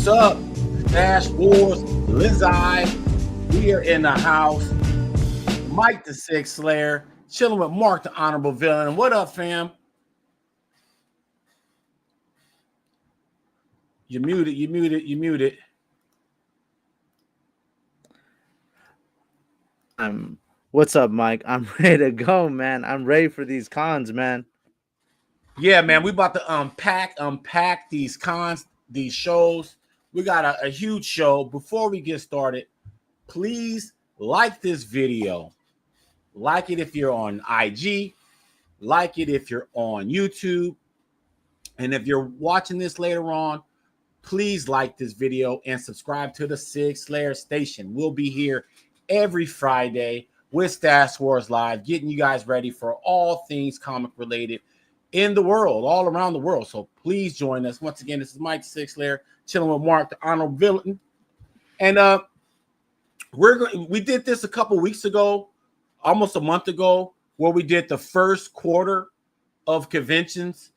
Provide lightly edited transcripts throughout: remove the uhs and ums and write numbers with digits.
What's up? Dash Wars, Lizzie. We are in the house. Mike the Sig Slayer, chilling with Mark the Honorable Villain. What up, fam? You muted. What's up, Mike? I'm ready to go, man. I'm ready for these cons, man. Yeah, man, we about to unpack these cons, these shows. We got a huge show. Before we get started, please like this video. Like it if you're on IG. Like it if you're on YouTube. And if you're watching this later on, please like this video and subscribe to the Sig Slayers station. We'll be here every Friday with Stash Wars Live, getting you guys ready for all things comic related in the world, all around the world. So please join us. Once again, this is Mike Sig Slayer, chilling with Mark the Honorable Villain. And we did this a couple weeks ago, almost a month ago, where we did the first quarter of conventions.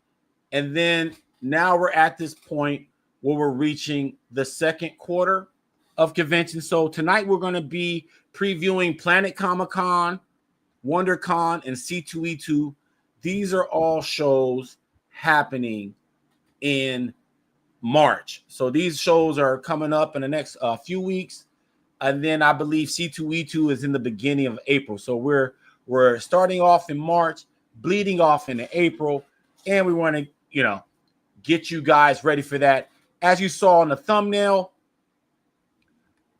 And then now we're at this point where we're reaching the second quarter of convention. So tonight we're going to be previewing Planet Comic-Con, Wondercon, and C2E2. These are all shows happening in March. So these shows are coming up in the next few weeks. And then I believe C2E2 is in the beginning of April. So we're starting off in March, bleeding off into April, and we want to, get you guys ready for that. As you saw in the thumbnail,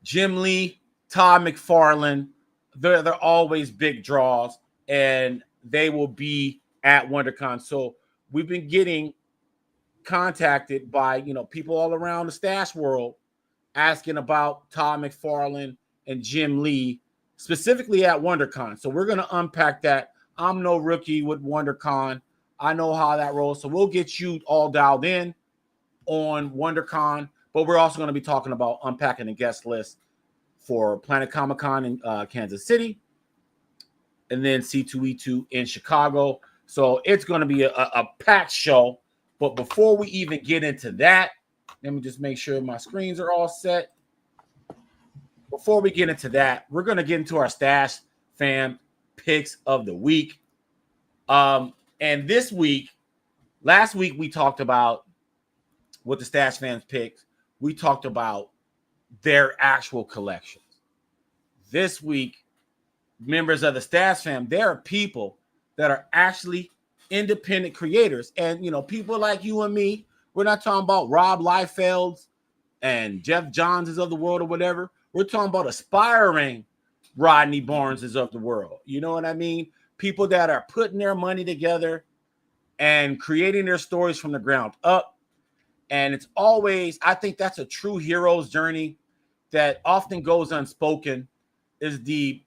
Jim Lee, Todd Mcfarlane, they're always big draws, and they will be at WonderCon. So we've been getting contacted by people all around the Stash world asking about Todd Mcfarlane and Jim Lee, specifically at WonderCon. So we're going to unpack that. I'm no rookie with WonderCon. I know how that rolls. So we'll get you all dialed in on WonderCon, but we're also going to be talking about unpacking the guest list for Planet Comic-Con in Kansas City, and then C2E2 in Chicago. So it's going to be a packed show. But before we even get into that, let me just make sure my screens are all set. Before we get into that, we're going to get into our Stash Fam picks of the week. And this week, last week we talked about what the Stash Fans picked. We talked about their actual collections. This week, members of the Stash Fam, there are people that are actually independent creators. And, people like you and me, we're not talking about Rob Liefelds and Jeff Johns of the world or whatever. We're talking about aspiring Rodney Barneses of the world. You know what I mean? People that are putting their money together and creating their stories from the ground up. And it's always, I think that's a true hero's journey that often goes unspoken, is the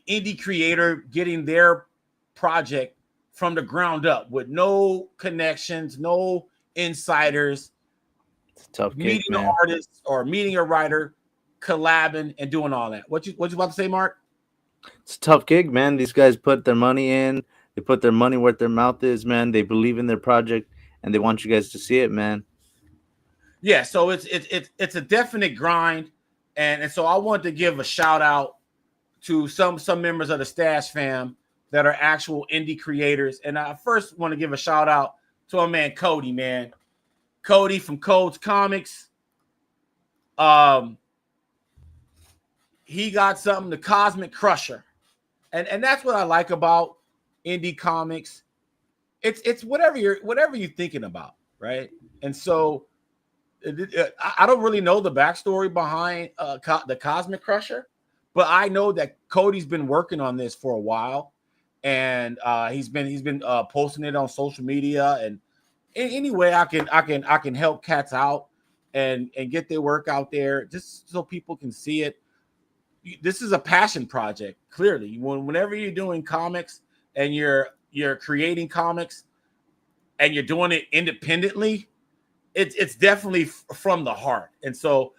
indie creator getting their project from the ground up with no connections, no insiders, Tough gig, meeting an artist or meeting a writer, collabing and doing all that. What you about to say, Mark? It's a tough gig, man. These guys put their money in. They put their money where their mouth is, man. They believe in their project, and they want you guys to see it, man. Yeah, so it's a definite grind, and so I want to give a shout out to some members of the Stash Fam that are actual indie creators. And I first want to give a shout out to our man Cody, man. Cody from Codes Comics. He got something, the Cosmic Crusher. And that's what I like about indie comics. It's whatever you're thinking about, right? And so I don't really know the backstory behind the Cosmic Crusher, but I know that Cody's been working on this for a while, and he's been posting it on social media. And any way I can help cats out and get their work out there, just so people can see it. This is a passion project. Clearly, whenever you're doing comics and you're creating comics and you're doing it independently, it's definitely from the heart. And so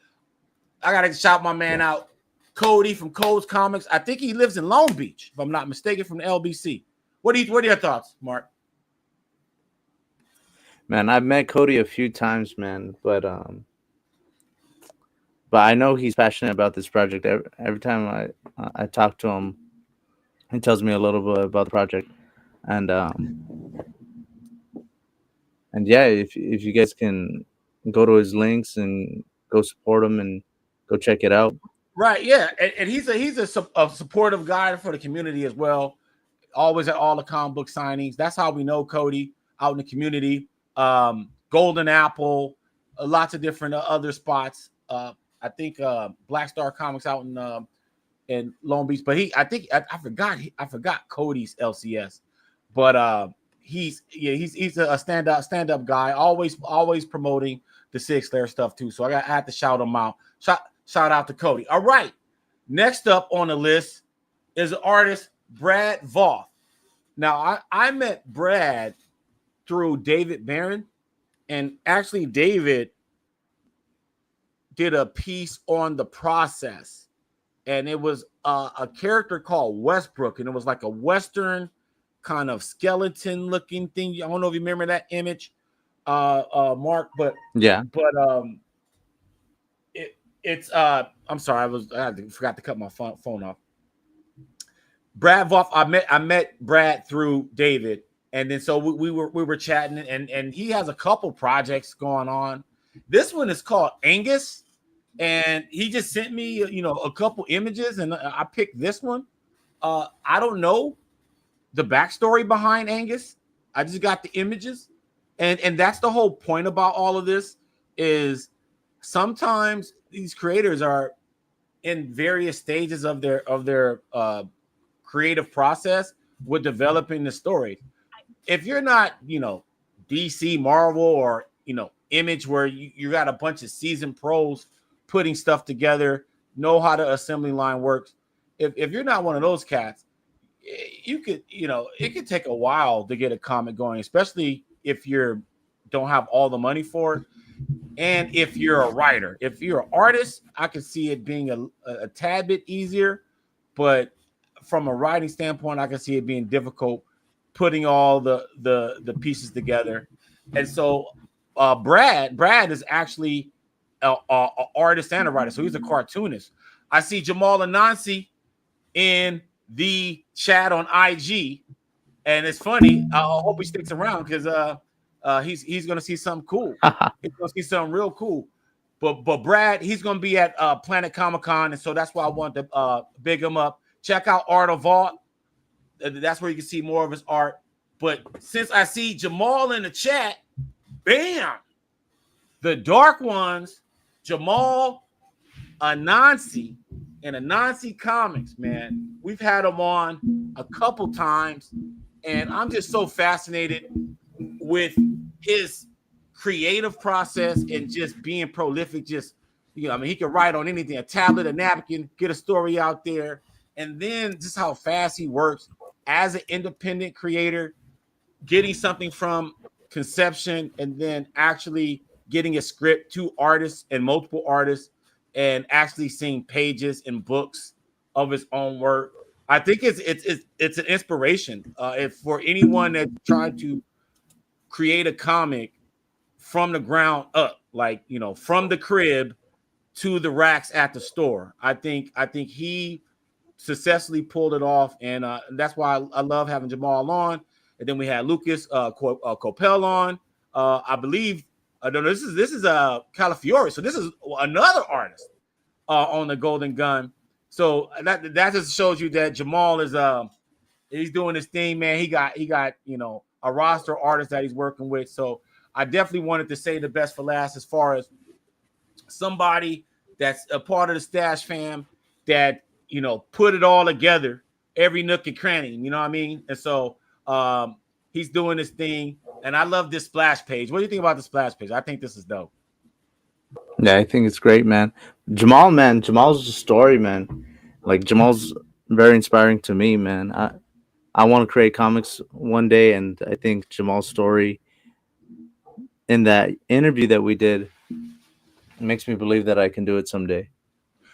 I gotta shout my man out, Cody from Codes Comics. I think he lives in Long Beach, if I'm not mistaken, from the LBC. What are your thoughts, Mark? Man, I've met Cody a few times, man, but but I know he's passionate about this project. Every time I talk to him, he tells me a little bit about the project, and yeah, if you guys can go to his links and go support him and go check it out. Right, yeah, and he's a supportive guy for the community as well. Always at all the comic book signings. That's how we know Cody out in the community. Golden Apple, lots of different other spots. I think Black Star Comics out in Long Beach, but I forgot Cody's LCS, but he's a stand up guy. Always promoting the Sig Slayers stuff too. So I had to shout him out. Shout out to Cody. All right, next up on the list is the artist Brad Voth. Now, I met Brad through David Barron, and actually David did a piece on the process, and it was a character called Westbrook, and it was like a Western kind of skeleton-looking thing. I don't know if you remember that image, Mark, but Yeah. It's I'm sorry, forgot to cut my phone off. Brad Voth, I met Brad through David, and then so we were chatting, and he has a couple projects going on. This one is called Angus, and he just sent me a couple images, and I picked this one. I don't know the backstory behind Angus. I just got the images, and that's the whole point about all of this is sometimes these creators are in various stages of their creative process with developing the story. If you're not, DC, Marvel, or Image, where you got a bunch of seasoned pros putting stuff together, know how the assembly line works. If you're not one of those cats, you could, it could take a while to get a comic going, especially if you don't have all the money for it. And if you're a writer, if you're an artist, I could see it being a tad bit easier. But from a writing standpoint, I can see it being difficult putting all the pieces together. And so Brad is actually an artist and a writer. So he's a cartoonist. I see Jamal Anansi in the chat on IG. And it's funny. I hope he sticks around because he's going to see something cool. He's going to see something real cool. But Brad, he's going to be at Planet Comic Con, and so that's why I wanted to big him up. Check out Art of Vault. That's where you can see more of his art. But since I see Jamal in the chat, bam, the Dark Ones, Jamal Anansi and Anansi Comics, man. We've had him on a couple times, and I'm just so fascinated with his creative process and just being prolific. Just, I mean, he can write on anything, a tablet, a napkin, get a story out there. And then just how fast he works as an independent creator, getting something from conception and then actually getting a script to artists and multiple artists and actually seeing pages and books of his own work. I think it's an inspiration for anyone that's trying to create a comic from the ground up, like, from the crib to the racks at the store. I think he successfully pulled it off, and that's why I love having Jamal on. And then we had Lucas Copel on. I believe I don't know. This is Calafiore, so this is another artist on the Golden Gun. So that just shows you that Jamal is he's doing his thing, man. He got a roster of artists that he's working with. So I definitely wanted to say the best for last as far as somebody that's a part of the Stash fam that put it all together, every nook and cranny, you know what I mean? And so he's doing this thing, and I love this splash page. What do you think about the splash page? I think this is dope. Yeah, I think it's great, man. Jamal's a story, man. Like, Jamal's very inspiring to me, man. I want to create comics one day, and I think Jamal's story in that interview that we did makes me believe that I can do it someday.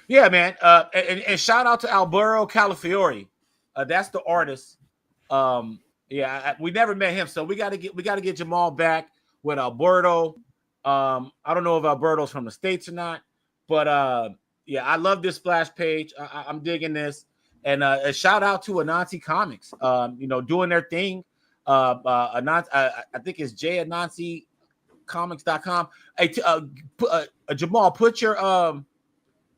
Yeah, man. And shout out to Alberto Calafiore. That's the artist. We never met him, so we got to get Jamal back with Alberto. I don't know if Alberto's from the States or not, But yeah, I love this splash page. I'm digging this. And a shout out to Anansi Comics, doing their thing. I think it's janansicomics.com. Hey, Jamal, put your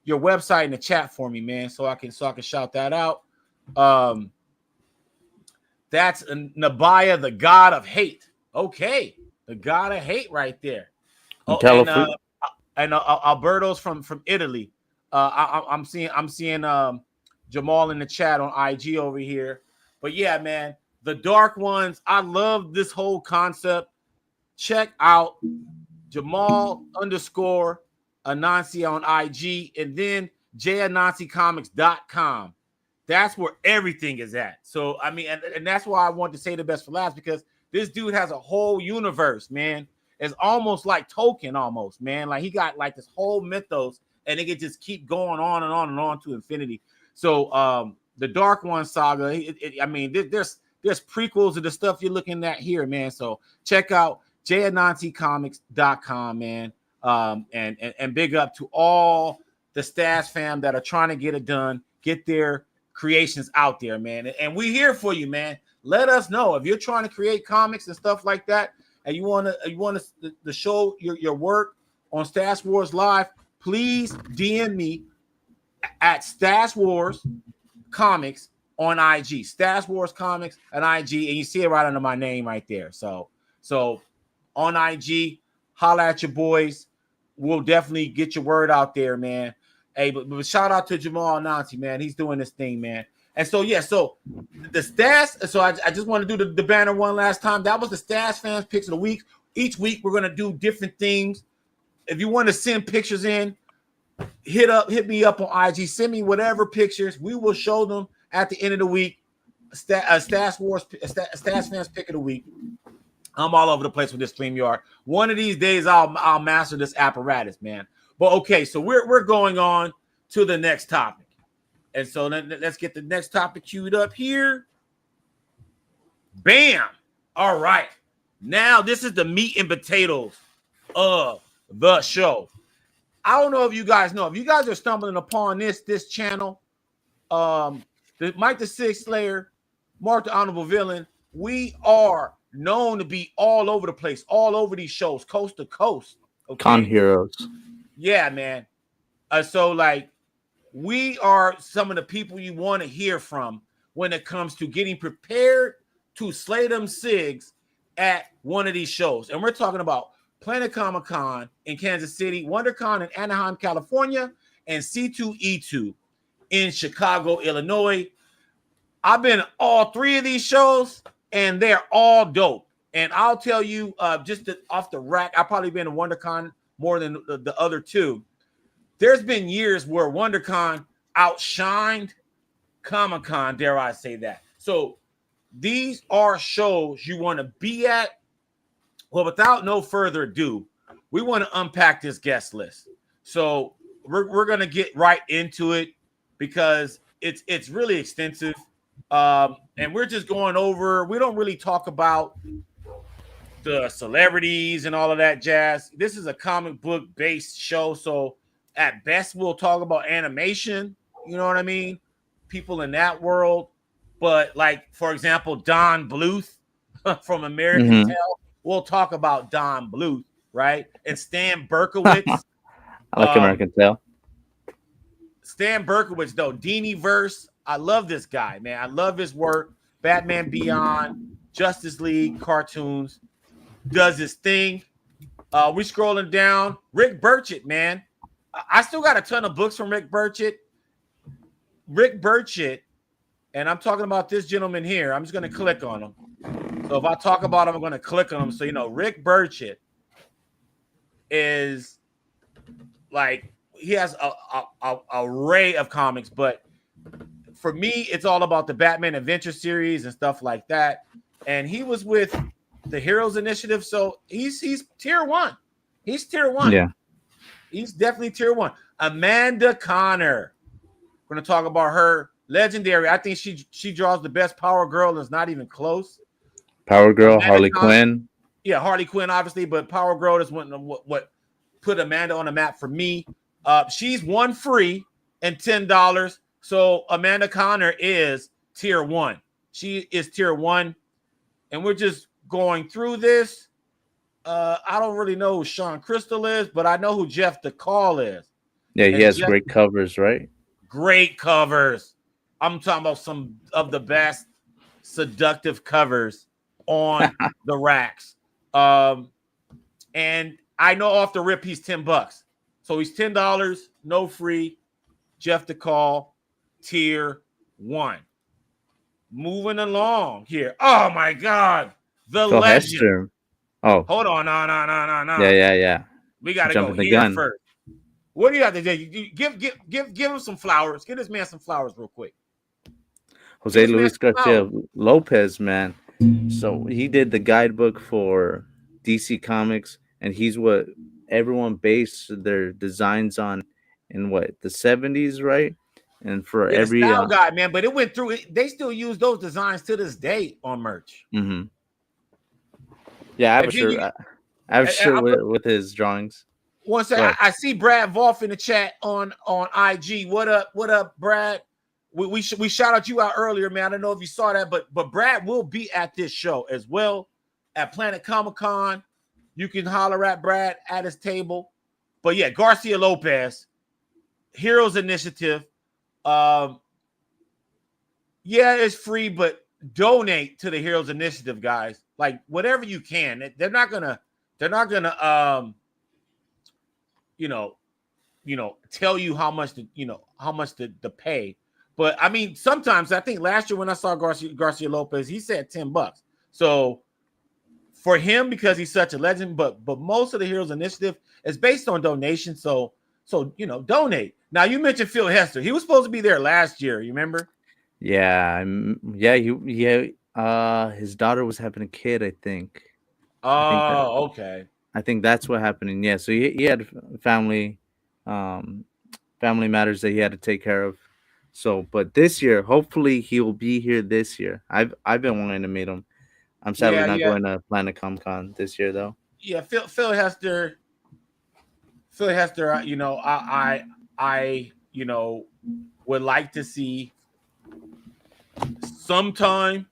website in the chat for me, man, so I can shout that out. That's Nabaya, the god of hate. Okay, the god of hate right there. Oh, and Alberto's from Italy. I'm seeing Jamal in the chat on IG over here. But yeah, man, the dark ones. I love this whole concept. Check out Jamal _ Anansi on IG, and then janansicomics.com. That's where everything is at. So I mean, and that's why I want to say the best for last, because this dude has a whole universe, man. It's almost like Tolkien, almost, man. Like he got like this whole mythos, and it could just keep going on and on and on to infinity. So the Dark One saga, I mean, there's prequels to the stuff you're looking at here, man. So check out janansicomics.com, man. And big up to all the Stash fam that are trying to get it done, get their creations out there, man. And we here for you, man. Let us know if you're trying to create comics and stuff like that, and you want to show your work on Stash Wars Live. Please DM me at Stash Wars Comics on IG. Stash Wars Comics on IG, and you see it right under my name right there. So on IG, holla at your boys. We'll definitely get your word out there, man. Hey, but shout out to Jamal Anansi, man. He's doing this thing, man. And so, yeah, so the Stash, so I just want to do the banner one last time. That was the Stash Fans Picks of the Week. Each week, we're going to do different things. If you want to send pictures in, hit me up on IG. Send me whatever pictures. We will show them at the end of the week. Stash Fans Pick of the Week. I'm all over the place with this StreamYard. One of these days, I'll master this apparatus, man. But okay, so we're going on to the next topic. And so let's get the next topic queued up here. Bam. All right. Now this is the meat and potatoes of the show. I don't know if you guys know. If you guys are stumbling upon this channel, Mike the Sig Slayer, Mark the Honorable Villain, we are known to be all over the place, all over these shows, coast to coast. Okay? Con heroes. Yeah, man. So like, we are some of the people you want to hear from when it comes to getting prepared to slay them SIGs at one of these shows. And we're talking about Planet Comic-Con in Kansas City, WonderCon in Anaheim, California, and C2E2 in Chicago, Illinois. I've been to all three of these shows, and they're all dope. And I'll tell you, off the rack, I've probably been to WonderCon more than the other two. There's been years where WonderCon outshined Comic-Con, dare I say that. So these are shows you want to be at. Well, without no further ado, we want to unpack this guest list. So we're going to get right into it because it's really extensive. And we're just going over, we don't really talk about the celebrities and all of that jazz. This is a comic book based show. So at best, we'll talk about animation. You know what I mean? People in that world. But like, for example, Don Bluth from American Tale. We'll talk about Don Bluth, right? And Stan Berkowitz. I like American Tale. Stan Berkowitz, though, Dini-verse. I love this guy, man. I love his work. Batman Beyond, Justice League cartoons. Does his thing. We scrolling down. Rick Burchett, man. I still got a ton of books from Rick Burchett. Rick Burchett, and I'm talking about this gentleman here. I'm just going to click on him. So if I talk about him, I'm going to click on him. So, you know, Rick Burchett is like, he has a array of comics, but for me, it's all about the Batman Adventure series and stuff like that. And he was with the Heroes Initiative. So he's tier one. He's tier one. Yeah. He's definitely tier one. Amanda Connor. We're going to talk about her. Legendary. I think she draws the best Power Girl, and it's not even close. Power Girl, Amanda Harley Connor, Quinn. Yeah, Harley Quinn, obviously, but Power Girl is what put Amanda on the map for me. She's one free and $10. So Amanda Connor is tier 1. She is tier 1, and we're just going through this. I don't really know who Sean Crystal is, but I know who Jeff DeCall is. Yeah, he And has Jeff, great covers, right? great covers. I'm talking about some of the best seductive covers on the racks. And I know off the rip he's $10. So he's $10, no free. Jeff DeCall, tier 1. Moving along here. Oh my God. The Phil legend. Hester. Oh. Hold on. No. Yeah. We got to go Jumping the here gun. first. What do you have to do? Give him some flowers. Give this man some flowers real quick. Jose Luis Garcia Lopez, man. So he did the guidebook for DC Comics, and he's what everyone based their designs on in the 70s, right? And for every style guide, man, but it went through it. They still use those designs to this day on merch. Mm-hmm. Yeah, I have a shirt with his drawings. One second, I see Brad Volf in the chat on IG. What up, Brad? We shouted you out earlier, man. I don't know if you saw that, but Brad will be at this show as well at Planet Comic-Con. You can holler at Brad at his table. But yeah, Garcia Lopez, Heroes Initiative. Yeah, it's free, but donate to the Heroes Initiative, guys. Like whatever you can. They're not gonna tell you how much to pay. But I mean, sometimes I think last year when I saw Garcia Lopez, he said $10. So for him, because he's such a legend, but most of the Heroes Initiative is based on donation. So donate. Now you mentioned Phil Hester. He was supposed to be there last year. You remember? Yeah, his daughter was having a kid, I think. Okay. I think that's what happened. Yeah, so he had family matters that he had to take care of. So, but this year, hopefully he will be here this year. I've been wanting to meet him. I'm sadly not going to Planet Comic-Con this year though. Yeah, Phil Hester. I would like to see sometime.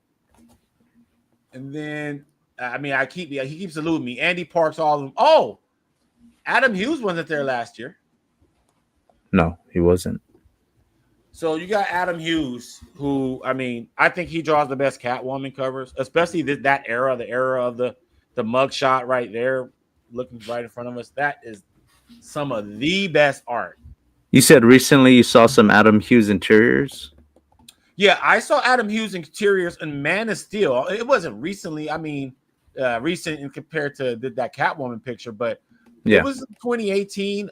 And then he keeps eluding me. Andy Parks, all of them. Oh, Adam Hughes wasn't there last year. No, he wasn't. So you got Adam Hughes, who I think he draws the best Catwoman covers, especially that era, the era of the mugshot right there, looking right in front of us. That is some of the best art. You said recently you saw some Adam Hughes interiors? Yeah, I saw Adam Hughes interiors in Man of Steel. It wasn't recently. Recent in compared to that Catwoman picture, but it was 2018.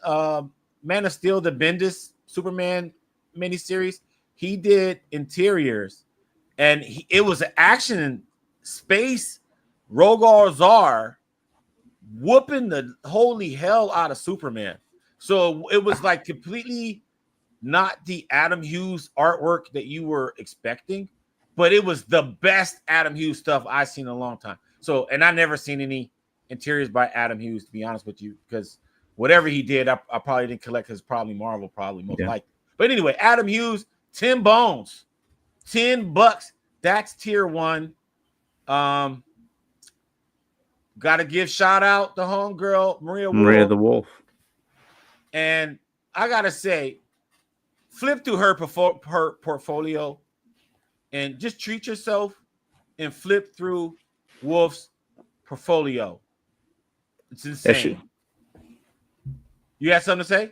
Man of Steel, the Bendis Superman miniseries. He did interiors, and it was an action space. Rogar Zar whooping the holy hell out of Superman. So it was like completely not the Adam Hughes artwork that you were expecting, but it was the best Adam Hughes stuff I've seen in a long time. So, and I never seen any interiors by Adam Hughes, to be honest with you, because whatever he did, I probably didn't collect because probably Marvel, most likely. But anyway, Adam Hughes, 10 bones, $10. That's tier 1. Got to give shout out to homegirl Maria the Wolf. And I gotta say, flip through her portfolio and just treat yourself and flip through Wolf's portfolio. It's insane. You had something to say?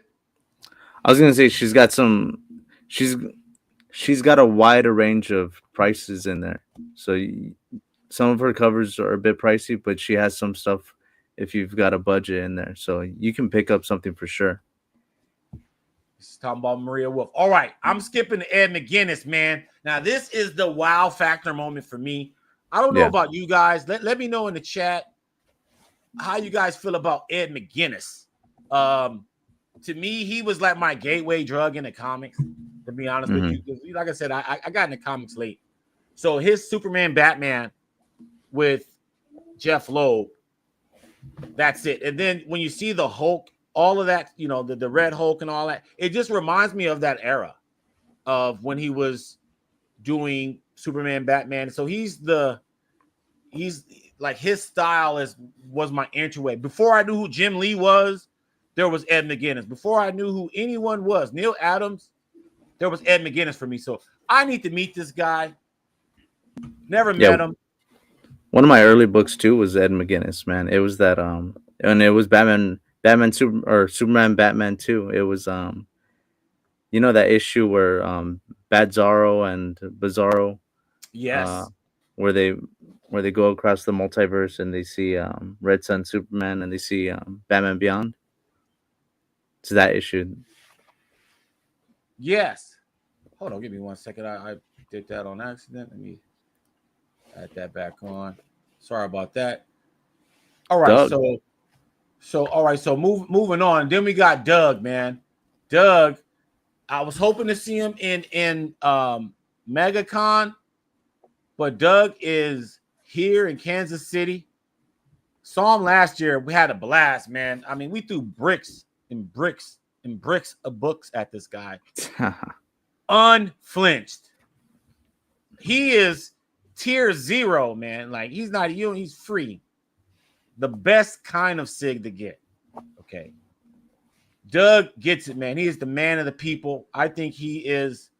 I was gonna say she's got a wider range of prices in there. So some of her covers are a bit pricey, but she has some stuff if you've got a budget in there. So you can pick up something for sure. This is talking about Maria Wolf. All right, I'm skipping to Ed McGuinness, man. Now, this is the wow factor moment for me. I don't know about you guys. Let me know in the chat how you guys feel about Ed McGuinness. To me, he was like my gateway drug into comics, to be honest with you. Like I said, I got into comics late. So his Superman Batman with Jeff Loeb, that's it. And then when you see the Hulk all of that, you know, the Red Hulk and all that. It just reminds me of that era of when he was doing Superman, Batman. So he's like his style was my entryway. Before I knew who Jim Lee was, there was Ed McGuinness. Before I knew who anyone was, Neil Adams, there was Ed McGuinness for me. So I need to meet this guy. Never met him. One of my early books too was Ed McGuinness, man. It was that and it was Superman Batman 2. It was you know that issue where Bad Zorro and Bizarro, Yes, where they go across the multiverse and they see Red Sun Superman and they see Batman Beyond. It's that issue. yes. Hold on, give me 1 second. I did that on accident. Let me add that back on. Sorry about that. All right, Doug. so moving on. Then we got Doug, man. Doug, I was hoping to see him in MegaCon, but Doug is here in Kansas City. Saw him last year. We had a blast, man. I mean, we threw bricks of books at this guy. Unflinched. He is tier 0, man. Like he's not you, he's free. The best kind of Sig to get. Okay. Doug gets it, man. He is the man of the people. I think he is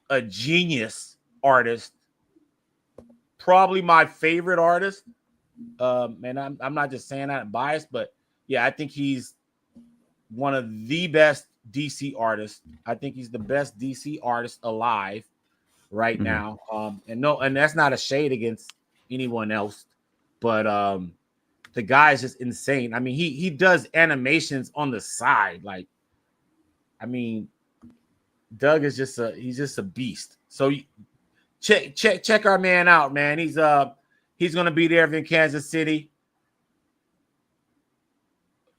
a genius artist. Probably my favorite artist. And I'm not just saying that I'm biased, but yeah, I think he's one of the best DC artists. I think he's the best DC artist alive right now. And that's not a shade against anyone else, but the guy is just insane. I mean, he does animations on the side. Like, I mean, Doug is he's just a beast. So check our man out, man. He's gonna be there in Kansas City.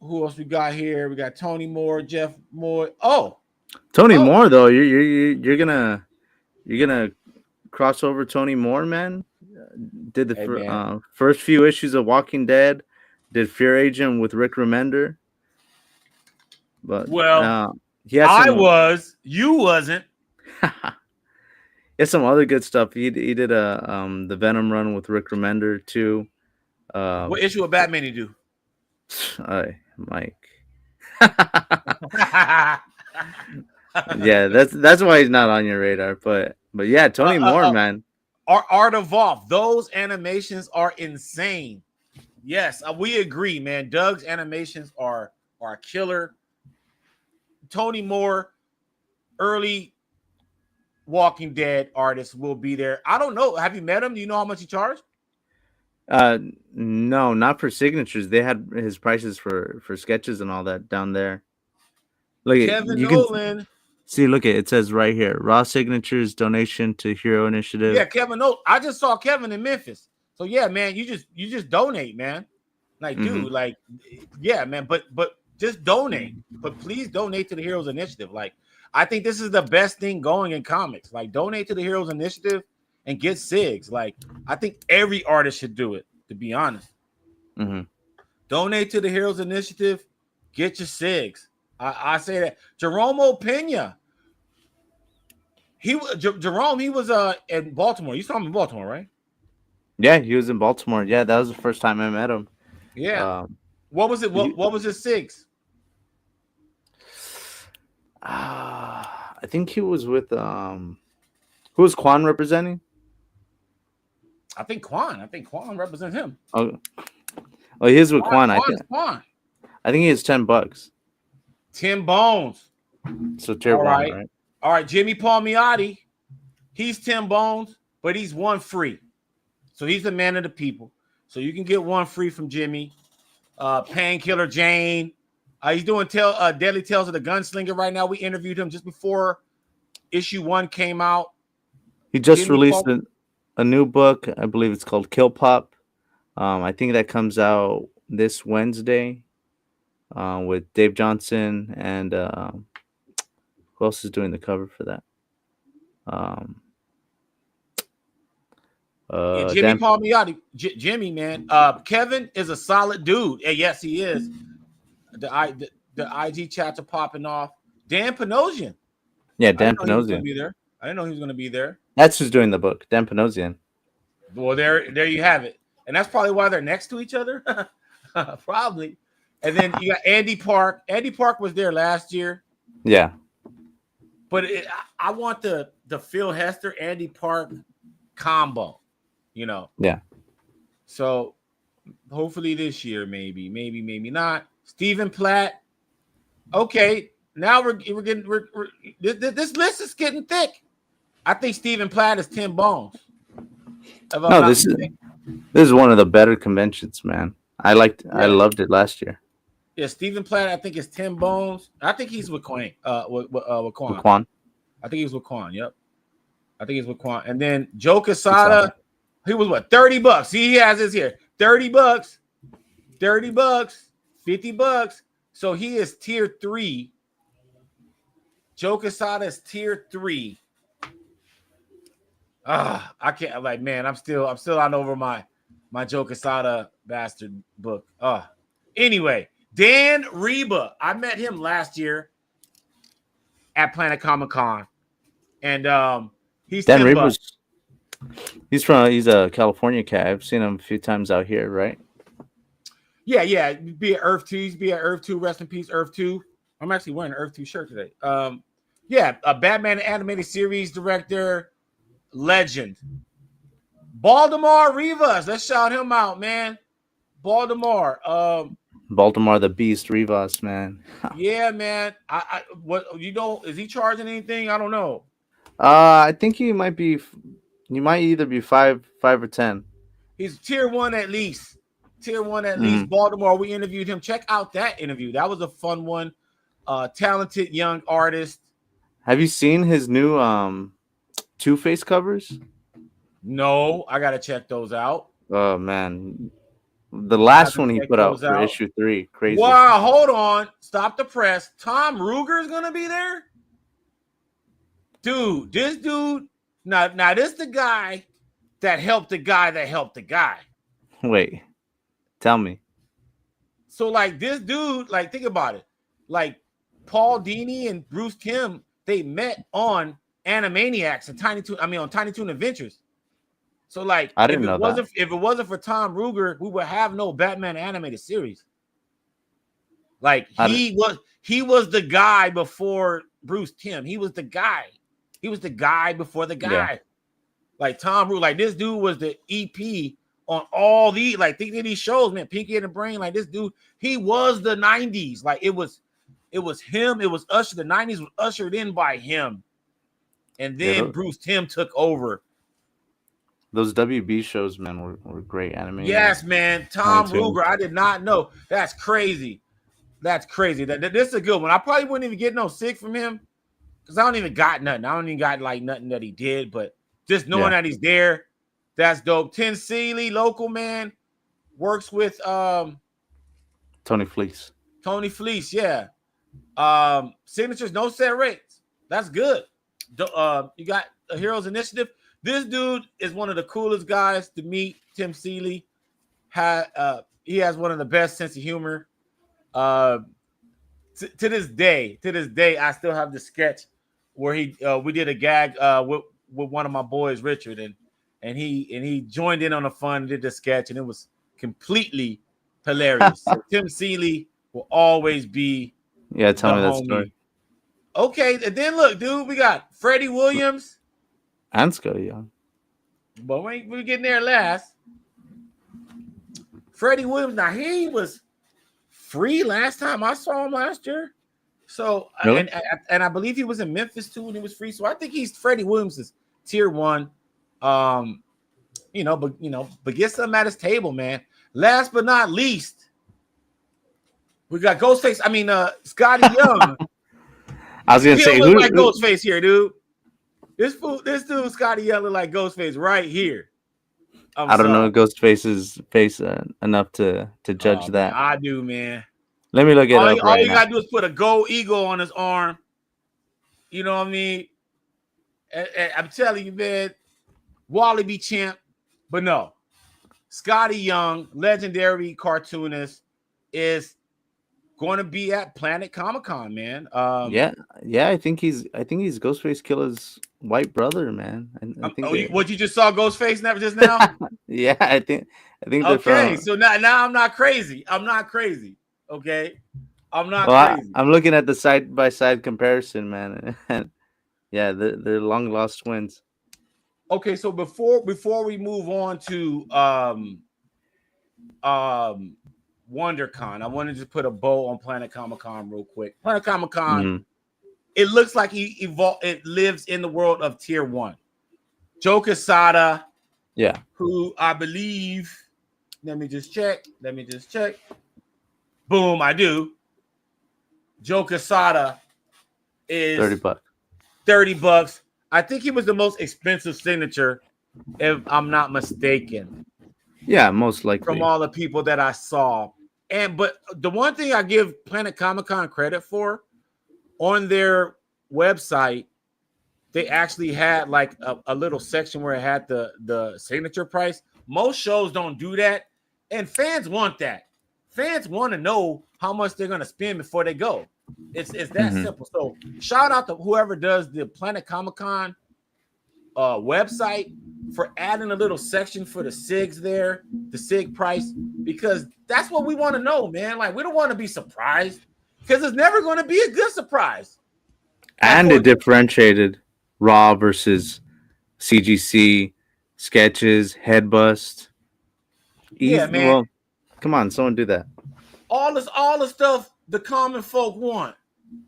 Who else we got here? We got Tony Moore, Jeff Moore. Tony Moore, though, you're gonna cross over Tony Moore, man. Did the first few issues of Walking Dead. Did Fear Agent with Rick Remender. But you wasn't. He has some other good stuff. He did the Venom run with Rick Remender too. What issue of Batman he do? Mike. Yeah, that's why he's not on your radar. But yeah, Tony Moore, man. Art Evolved. Those animations are insane. Yes, we agree, man. Doug's animations are killer. Tony Moore, early Walking Dead artist, will be there. I don't know. Have you met him? Do you know how much he charged? No, not for signatures. They had his prices for sketches and all that down there. Look, Kevin Nolan. Look it says right here, raw signatures, donation to Hero Initiative. Yeah, Kevin Nolan. I just saw Kevin in Memphis. So yeah, man, you just donate, man. Like, dude, like, yeah, man, but just donate. But please donate to the Heroes Initiative. Like, I think this is the best thing going in comics. Like, donate to the Heroes Initiative and get SIGs. Like, I think every artist should do it, to be honest. Donate to the Heroes Initiative, get your SIGs. I say that. Jerome Pena. He was in Baltimore. You saw him in Baltimore, right? Yeah, he was in Baltimore. Yeah, that was the first time I met him. Yeah. What was it? What was his SIGs? I think he was with who was Quan representing? I think Quan represents him. Oh, he is with Quan. I think he has $10. 10 bones. So tier 1, right? All right, Jimmy Palmiotti. He's 10 bones, but he's 1 free. So he's the man of the people. So you can get 1 free from Jimmy. Painkiller Jane. He's doing Deadly Tales of the Gunslinger right now. We interviewed him just before issue 1 came out. He just released a new book. I believe it's called Kill Pop. I think that comes out this Wednesday with Dave Johnson and who else is doing the cover for that? Jimmy Palmiotti. Jimmy, man. Kevin is a solid dude. And yes, he is. The The IG chats are popping off. Dan Panosian. Yeah, I Dan didn't know he was going Panosian. to be there. I didn't know he was going to be there. That's who's doing the book. Dan Panosian. Well, there you have it. And that's probably why they're next to each other. Probably. And then you got Andy Park. Andy Park was there last year. Yeah. But I want the Phil Hester, Andy Park combo, you know. Yeah. So hopefully this year, maybe not. Stephen Platt. Okay, now we're getting this list is getting thick. I think Stephen Platt is Tim Bones. No, this is one of the better conventions, man. I loved it last year. Yeah, Stephen Platt, I think is Tim Bones. I think he's with Quan. With Quan. Quan. I think he's with Quan. Yep. I think he's with Quan. And then Joe Quesada, he was what, $30? See, he has this here. $30, $30, $50. So he is tier 3. Joe Quesada is tier 3. I can't, like, man, I'm still on over my Joe Quesada bastard book. Anyway, Dan Reba. I met him last year at Planet Comic Con. And he's Dan Reba's. He's a California cat. I've seen him a few times out here, right? Yeah. Be at Earth 2. He's be at Earth 2. Rest in peace, Earth 2. I'm actually wearing an Earth 2 shirt today. Yeah, a Batman animated series director, legend. Baltimore Rivas. Let's shout him out, man. Baltimore. Baltimore the Beast Rivas, man. Yeah, man. Is he charging anything? I don't know. I think he might either be 5 or 10. He's tier 1 at least. Tier 1 at least. Baltimore. We interviewed him. Check out that interview. That was a fun one. Talented young artist. Have you seen his new Two-Face covers? No, I gotta check those out. Oh man. The last one he put out for issue 3. Crazy. Wow, hold on. Stop the press. Tom Ruger is gonna be there? Dude, this dude. Now this the guy that helped the guy that helped the guy. Wait. Tell me. So, like, this dude, like, think about it. Like, Paul Dini and Bruce Timm, they met on Animaniacs and on Tiny Toon Adventures. So, like, I didn't know that. If it wasn't for Tom Ruger, we would have no Batman animated series. Like, he was the guy before Bruce Timm. He was the guy. He was the guy before the guy. Yeah. Like, Tom Ruger, like, this dude was the EP on all the, like, think of these shows, man. Pinky and the Brain, like, this dude, he was the 90s. Like, it was him. It was Usher. The 90s was ushered in by him. And then Bruce Timm took over. Those WB shows, man, were great animated. Yes, man. Tom Ruger, I did not know. That's crazy. That's crazy. This is a good one. I probably wouldn't even get no sick from him because I don't even got nothing. I don't even got, like, nothing that he did. But just knowing that he's there, that's dope. Tim Seeley, local man, works with Tony Fleece. Tony Fleece, yeah. Signatures, no set rates. That's good. You got a Heroes Initiative. This dude is one of the coolest guys to meet. Tim Seeley. He has one of the best sense of humor. To this day, I still have the sketch where we did a gag with one of my boys, Richard, and he joined in on the fun, did the sketch, and it was completely hilarious. So Tim Seeley will always be tell me that story. Okay, and then look, dude, we got Freddie Williams and Scotty Young. But we're getting there last. Freddie Williams, now he was free last time I saw him last year. So really? and I believe he was in Memphis too, and he was free. So I think Freddie Williams is tier 1. But get something at his table, man. Last but not least, we got Ghostface. Scotty Young. I was gonna say who like Ghostface here, dude. This dude, Scotty Young, look like Ghostface right here. I don't know Ghostface's face enough to judge that. Man, I do, man. Let me look it up. All you gotta do is put a gold eagle on his arm. You know what I mean? And I'm telling you, man, Wally be champ, but no. Scotty Young, legendary cartoonist, is going to be at Planet Comic Con, man. Yeah, I think he's Ghostface Killer's white brother, man. I think What you just saw Ghostface just now? yeah, I think they're Okay, from. so now I'm not crazy. I'm not crazy. Okay, I'm not Well, crazy. I'm looking at the side by side comparison, man. And yeah, they're long lost twins. Okay, so before we move on to WonderCon, I wanted to put a bow on Planet Comic Con real quick. Planet Comic Con, it looks like it lives in the world of Tier 1. Joe Quesada, Yeah, who I believe, let me just check. Boom, I do. Joe Quesada is $30. $30. I think he was the most expensive signature, if I'm not mistaken. Yeah, most likely. From all the people that I saw. But the one thing I give Planet Comic Con credit for, on their website, they actually had like a little section where it had the signature price. Most shows don't do that, and fans want that. Fans want to know how much they're going to spend before they go. It's that simple. So shout out to whoever does the Planet Comic Con website for adding a little section for the SIGs there, the SIG price, because that's what we want to know, man. Like, we don't want to be surprised, because it's never going to be a good surprise. And it differentiated Raw versus CGC, sketches, head bust. Yeah, man. Well, come on, someone do that. All the stuff the common folk want.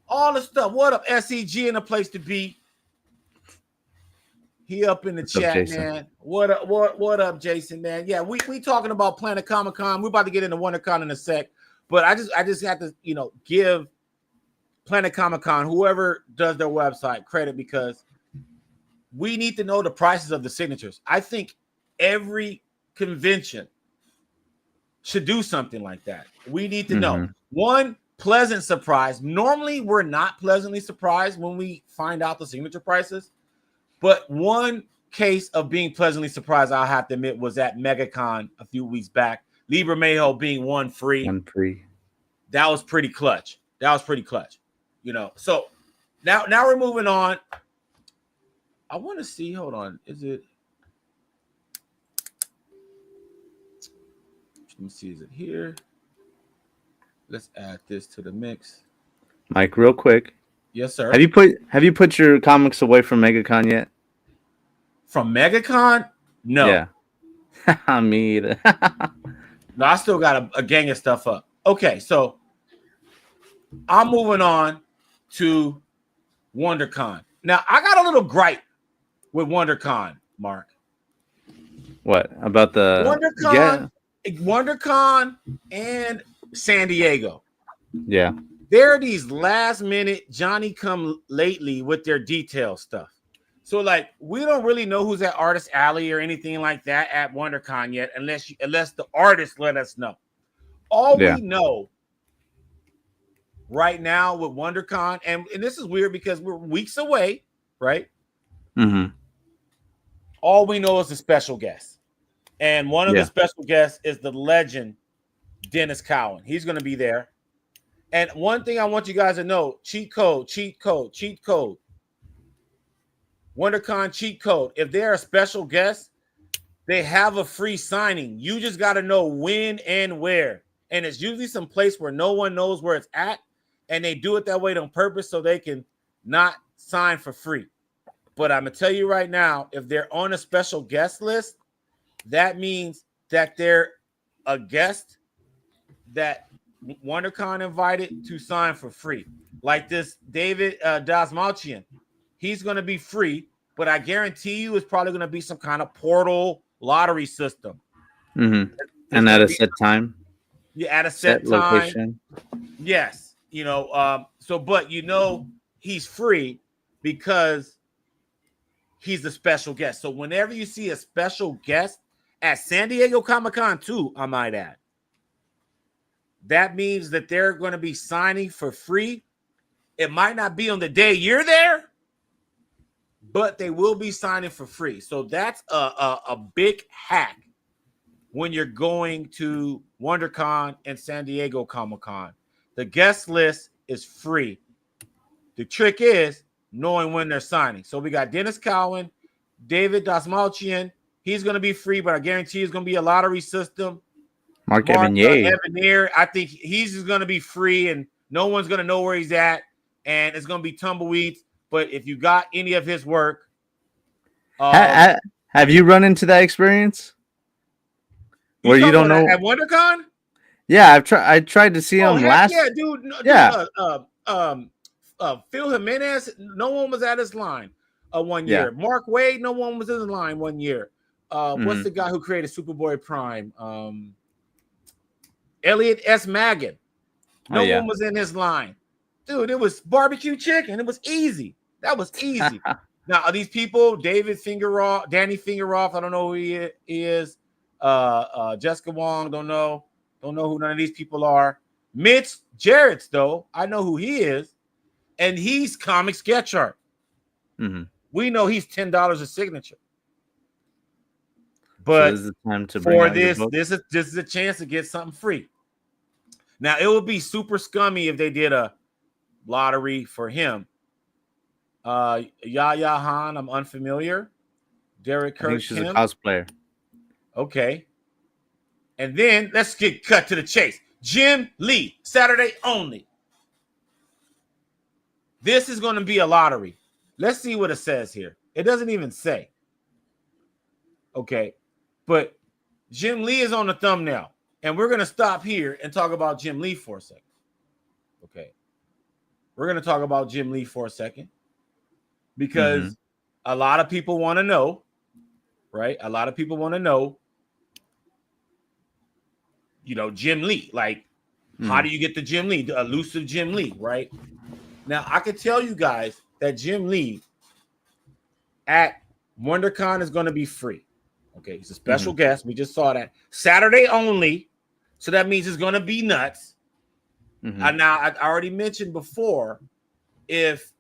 All the stuff. What up, SEG in a place to be? He up in the chat, man. What up, Jason, man? Yeah, we talking about Planet Comic Con. We're about to get into WonderCon in a sec, but I just have to, give Planet Comic Con, whoever does their website, credit, because we need to know the prices of the signatures. I think every convention should do something like that. We need to know. One, pleasant surprise. Normally, we're not pleasantly surprised when we find out the signature prices. But one case of being pleasantly surprised, I'll have to admit, was at MegaCon a few weeks back. Libre Mayho being one free. That was pretty clutch. So now we're moving on. I want to see. Hold on. Is it? Let me see. Is it here? Let's add this to the mix. Mike, real quick. Yes, sir. Have you put your comics away from MegaCon yet? From MegaCon? No. Yeah. Me either. No, I still got a gang of stuff up. Okay, so I'm moving on to WonderCon. Now, I got a little gripe with WonderCon, Mark. What about the WonderCon and San Diego? Yeah. There are these last minute Johnny come lately with their detail stuff. So, like, we don't really know who's at Artist Alley or anything like that at WonderCon yet, unless the artists let us know. All we know right now with WonderCon, and this is weird because we're weeks away, right? All we know is a special guest. And one of the special guests is the legend, Dennis Cowan. He's going to be there. And one thing I want you guys to know, cheat code. WonderCon cheat code. If they're a special guest, they have a free signing. You just got to know when and where. And it's usually some place where no one knows where it's at. And they do it that way on purpose so they can not sign for free. But I'm going to tell you right now, if they're on a special guest list, that means that they're a guest that WonderCon invited to sign for free. Like this David Dasmalchian. He's going to be free, but I guarantee you it's probably going to be some kind of portal lottery system. And at a set time? Yeah, at a set time. Location. Yes. But he's free because he's the special guest. So whenever you see a special guest at San Diego Comic-Con too, I might add, that means that they're going to be signing for free. It might not be on the day you're there, but they will be signing for free. So that's a big hack when you're going to WonderCon and San Diego Comic-Con. The guest list is free. The trick is knowing when they're signing. So we got Dennis Cowan, David Dasmalchian. He's going to be free, but I guarantee it's going to be a lottery system. Mark Evanier. Evanier, I think he's just going to be free, and no one's going to know where he's at, and it's going to be tumbleweeds. But if you got any of his work, have you run into that experience where you don't know at WonderCon? Yeah, I tried to see him last. Yeah, dude. Phil Jimenez, no one was at his line 1 year. Mark Wade, no one was in the line 1 year. What's the guy who created Superboy Prime? Elliot S. Maggin. No one was in his line. Dude, it was barbecue chicken. It was easy. That was easy. Now, are these people, Danny Fingeroff, I don't know who he is. Jessica Wong, don't know who none of these people are. Mitch Jarrett's, though, I know who he is. And he's comic sketch art. Mm-hmm. We know he's $10 a signature. But so this is the time to for this is a chance to get something free. Now, it would be super scummy if they did a lottery for him. Yaya Han, I'm unfamiliar. Derek Kirk. I think she's a cosplayer. Okay. And then let's get cut to the chase. Jim Lee, Saturday only. This is going to be a lottery. Let's see what it says here. It doesn't even say. Okay. But Jim Lee is on the thumbnail. And we're going to stop here and talk about Jim Lee for a second. Okay. We're going to talk about Jim Lee for a second. Because a lot of people want to know, right? A lot of people want to know, Jim Lee. Like, how do you get the Jim Lee? The elusive Jim Lee, right? Now, I can tell you guys that Jim Lee at WonderCon is going to be free. Okay, he's a special guest. We just saw that. Saturday only. So that means it's going to be nuts. Now, I already mentioned before, if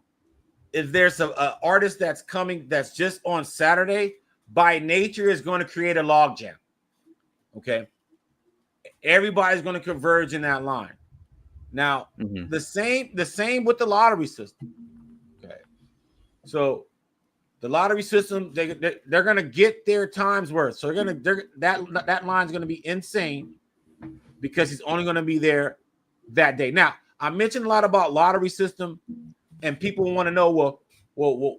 there's an artist that's coming that's just on Saturday, by nature is going to create a logjam. Okay. Everybody's going to converge in that line. Now, the same with the lottery system. Okay. So the lottery system, they're going to get their time's worth. So that line's going to be insane because he's only going to be there that day. Now, I mentioned a lot about lottery system, and people want to know, well,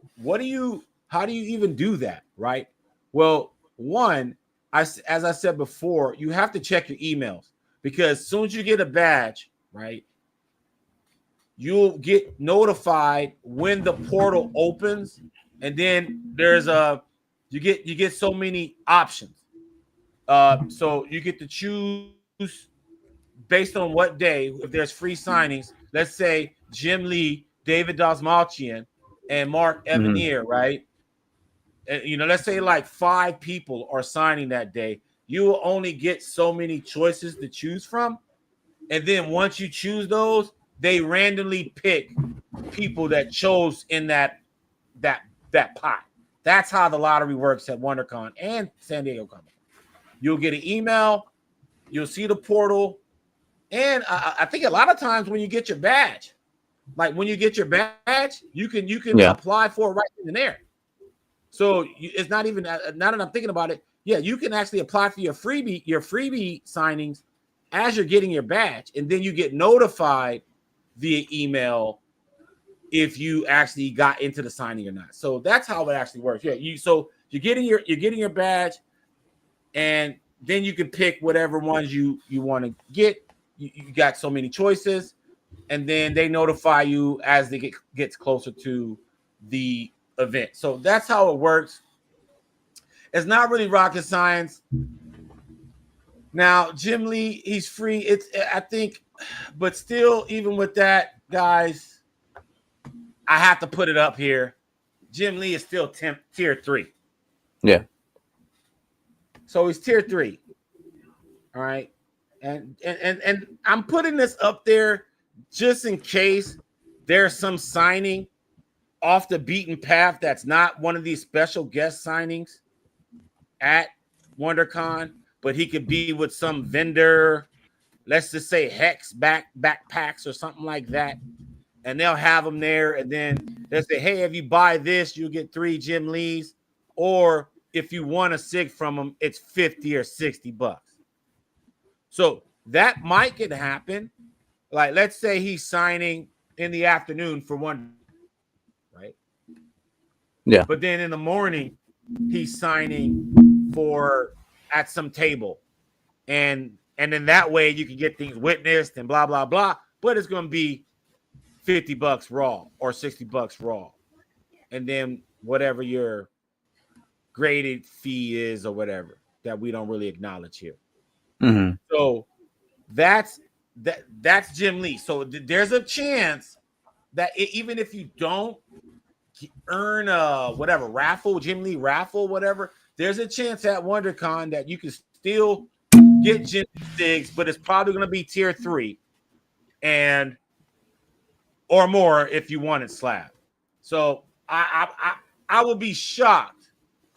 how do you even do that, right? Well, one, as I said before, you have to check your emails, because as soon as you get a badge, right, you'll get notified when the portal opens, and then there's you get so many options. So you get to choose based on what day. If there's free signings, let's say Jim Lee, David Dasmalchian, and Mark Evanier, right? And, let's say like 5 people are signing that day. You will only get so many choices to choose from. And then once you choose those, they randomly pick people that chose in that pot. That's how the lottery works at WonderCon and San Diego Comic. You'll get an email. You'll see the portal. And I think a lot of times when you get your badge, you can apply for it right in there. So it's not even, now that I'm thinking about it, you can actually apply for your freebie signings as you're getting your badge, and then you get notified via email if you actually got into the signing or not. So that's how it actually works. So you're getting your badge, and then you can pick whatever ones you want to get. You got so many choices, and then they notify you as they gets closer to the event. So that's how it works. It's not really rocket science. Now, Jim Lee, he's free. I think, but still, even with that, guys, I have to put it up here. Jim Lee is still tier 3. Yeah. So he's tier 3. All right. And I'm putting this up there just in case there's some signing off the beaten path that's not one of these special guest signings at WonderCon, but he could be with some vendor let's just say Hex backpacks or something like that, and they'll have them there, and then they'll say, hey, if you buy this, you'll get 3 Jim Lees, or if you want a Sig from them, it's 50 or 60 bucks. So that might can happen. Like, let's say he's signing in the afternoon for one, right? Yeah. But then in the morning, he's signing for at some table. And then that way you can get things witnessed and blah, blah, blah. But it's going to be 50 bucks raw or 60 bucks raw. And then whatever your graded fee is or whatever that we don't really acknowledge here. Mm-hmm. So that's Jim Lee. So there's a chance that even if you don't earn a whatever raffle, Jim Lee raffle, whatever, there's a chance at WonderCon that you can still get Jim Lee Sigs, but it's probably going to be tier 3 and or more if you wanted slab. So I would be shocked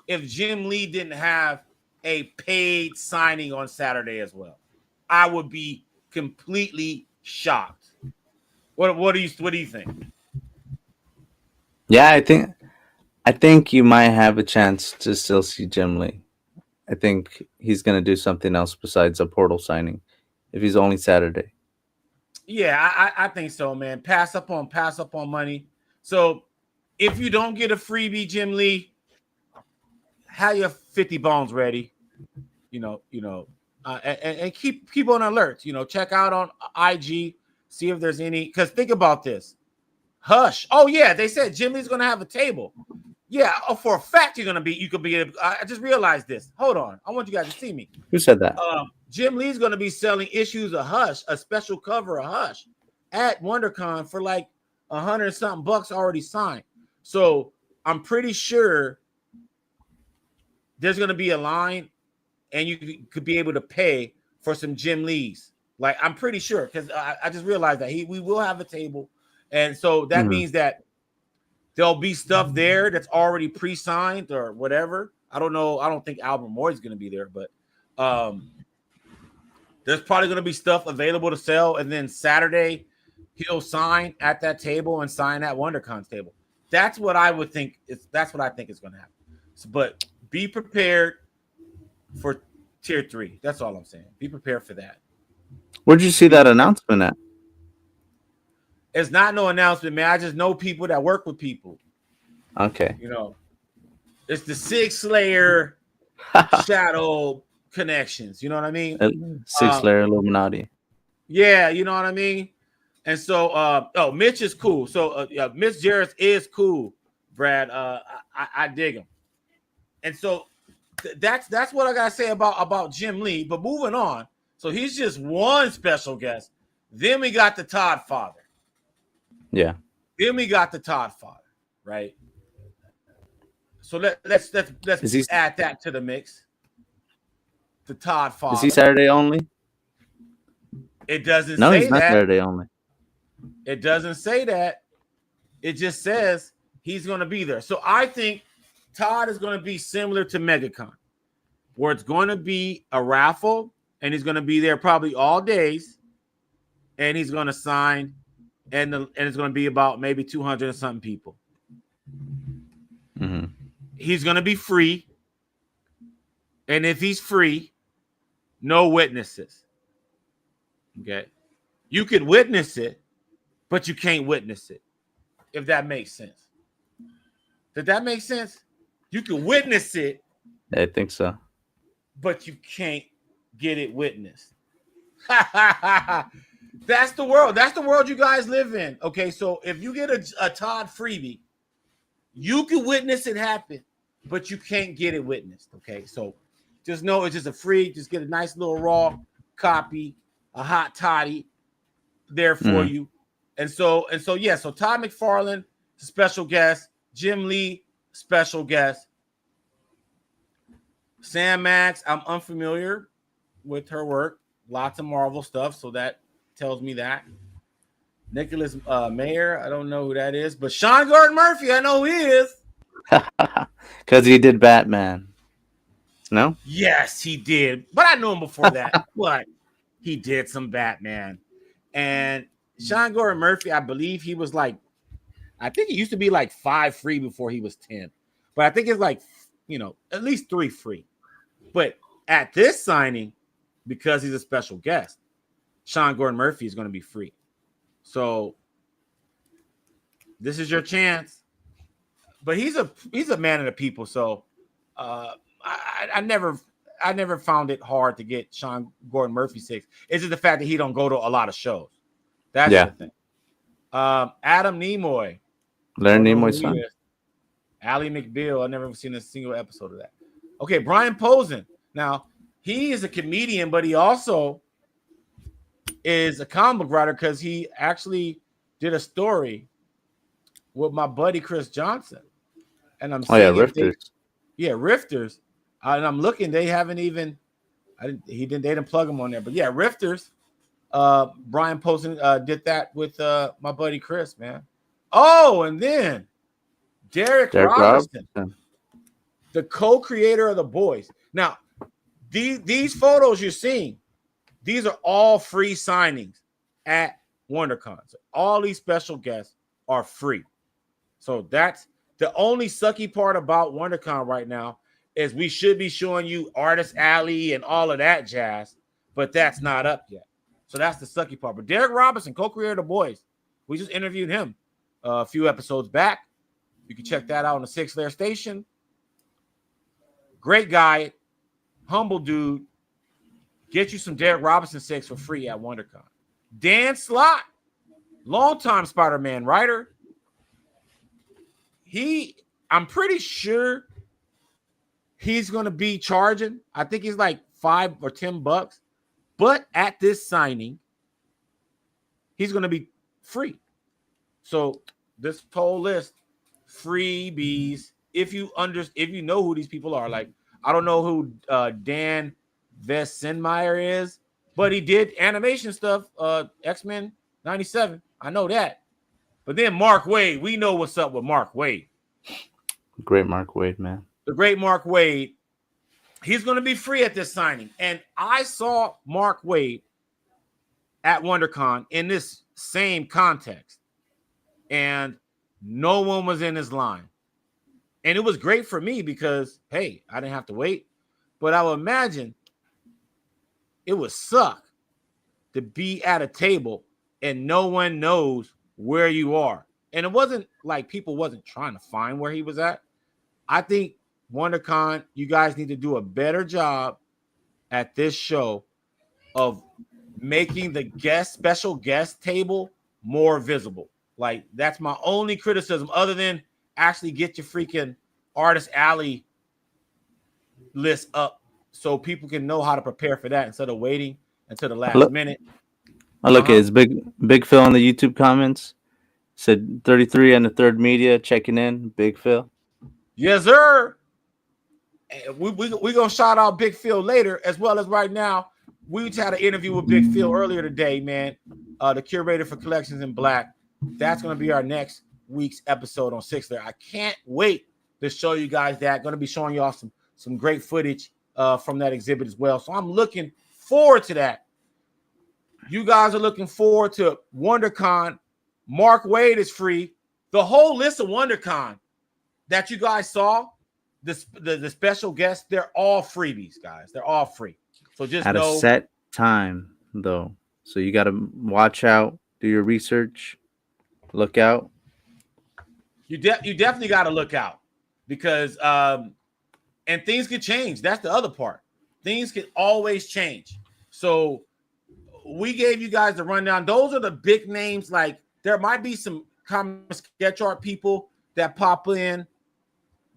if Jim Lee didn't have a paid signing on Saturday as well. I would be completely shocked. What do you think? Yeah, I think you might have a chance to still see Jim Lee. I think he's gonna do something else besides a portal signing if he's only Saturday. Yeah, I think so, man. Pass up on money. So if you don't get a freebie, Jim Lee, have your 50 bones ready. And keep on alert. Check out on IG, see if there's any. Because think about this. Hush. Oh yeah, they said Jim Lee's gonna have a table. Yeah, for a fact you could be. I just realized this. Hold on, I want you guys to see me. Who said that? Jim Lee's gonna be selling issues of Hush, a special cover of Hush, at WonderCon for like $100 something bucks already signed. So I'm pretty sure there's gonna be a line, and you could be able to pay for some Jim Lees. Like I'm pretty sure because I just realized that we will have a table, and so that means that there'll be stuff there that's already pre-signed or whatever. I don't know. I don't think Albert Moore's going to be there, but there's probably going to be stuff available to sell. And then Saturday, he'll sign at that table and sign at WonderCon's table. That's what I would think. That's what I think is going to happen. So, but be prepared for tier 3. That's all I'm saying. Be prepared for that. Where'd you see that announcement at? It's not no announcement, man. I just know people that work with people. Okay. It's the Sig Slayer shadow connections. You know what I mean? Sig Slayer Illuminati. Yeah, you know what I mean? And so, Mitch is cool. So, Mitch Jarrett is cool, Brad. I dig him. And so, that's what I got to say about Jim Lee. But moving on. So, he's just one special guest. Then we got the Todd father. Yeah. Then we got the Todd father, right? So let's add that to the mix. The Todd father. Is he Saturday only? It doesn't no, say he's not that. Saturday only. It doesn't say that. It just says he's going to be there. So I think Todd is going to be similar to MegaCon, where it's going to be a raffle, and he's going to be there probably all days, and he's going to sign. And it's going to be about maybe 200 and something people. Mm-hmm. He's going to be free. And if he's free, no witnesses. Okay. You can witness it, but you can't witness it. If that makes sense. Did that make sense? You can witness it. I think so. But you can't get it witnessed. That's the world. That's the world you guys live in. Okay, so if you get a Todd freebie, you can witness it happen, but you can't get it witnessed. Okay, so just know it's just a free. Just get a nice little raw copy, a hot toddy there for you. And so yeah. So Todd Mcfarlane, special guest. Jim Lee, special guest. Sam Max, I'm unfamiliar with her work. Lots of Marvel stuff, so that tells me that. Nicholas Mayer, I don't know who that is, but Sean Gordon Murphy, I know who he is. Because he did Batman. No? Yes, he did. But I knew him before that. What? he did some Batman. And Sean Gordon Murphy, I believe he was like, I think it used to be like 5 free before he was 10. But I think it's like, at least 3 free. But at this signing, because he's a special guest, Sean Gordon Murphy is going to be free. So this is your chance. But he's a man of the people. So I never found it hard to get Sean Gordon Murphy 6. It's just the fact that he don't go to a lot of shows. That's the thing. Adam Nimoy. Leonard Nimoy's son. Ally McBeal. I've never seen a single episode of that. Okay, Brian Posen. Now, he is a comedian, but he also is a comic book writer because he actually did a story with my buddy Chris Johnson. And I'm seeing Rifters. Rifters. And I'm looking, they haven't even they didn't plug him on there. But yeah, Rifters. Brian Posen did that with my buddy Chris, man. Oh, and then Derek Robertson, the co-creator of The Boys. Now, these photos you're seeing, these are all free signings at WonderCon. So all these special guests are free. So that's the only sucky part about WonderCon right now is we should be showing you Artist Alley and all of that jazz, but that's not up yet. So that's the sucky part. But Derek Robertson, co-creator of The Boys, we just interviewed him a few episodes back. You can check that out on the Sig Slayers station. Great guy, humble dude. Get you some Derek Robertson 6 for free at WonderCon. Dan Slott, longtime Spider-Man writer. I'm pretty sure he's going to be charging. I think he's like $5 or $10. But at this signing, he's going to be free. So this whole list, freebies. If you know who these people are, like I don't know who Dan Vessenmeyer is, but he did animation stuff. X-Men '97. I know that. But then Mark Waid, we know what's up with Mark Waid. Great Mark Waid, man. The great Mark Waid. He's going to be free at this signing. And I saw Mark Waid at WonderCon in this same context. And no one was in his line. And it was great for me because, hey, I didn't have to wait. But I would imagine it would suck to be at a table and no one knows where you are. And it wasn't like people wasn't trying to find where he was at. I think WonderCon, you guys need to do a better job at this show of making the special guest table more visible. Like, that's my only criticism, other than actually get your freaking Artist Alley list up so people can know how to prepare for that instead of waiting until the last minute. I look at his Big Phil in the YouTube comments. Said 33 and the Third Media checking in. Big Phil. Yes, sir. We're going to shout out Big Phil later, as well as right now. We had an interview with Big Phil earlier today, man. The curator for Collections in Black. That's going to be our next week's episode on Sig Slayers. I can't wait to show you guys that. Going to be showing you all some great footage from that exhibit as well. So I'm looking forward to that. You guys are looking forward to WonderCon. Mark Waid is free. The whole list of WonderCon that you guys saw, the special guests, they're all freebies, guys. They're all free. So just at a set time, though. So you got to watch out, do your research, look out. You definitely got to look out because and things could change. That's the other part. Things can always change. So we gave you guys the rundown. Those are the big names. Like, there might be some comic sketch art people that pop in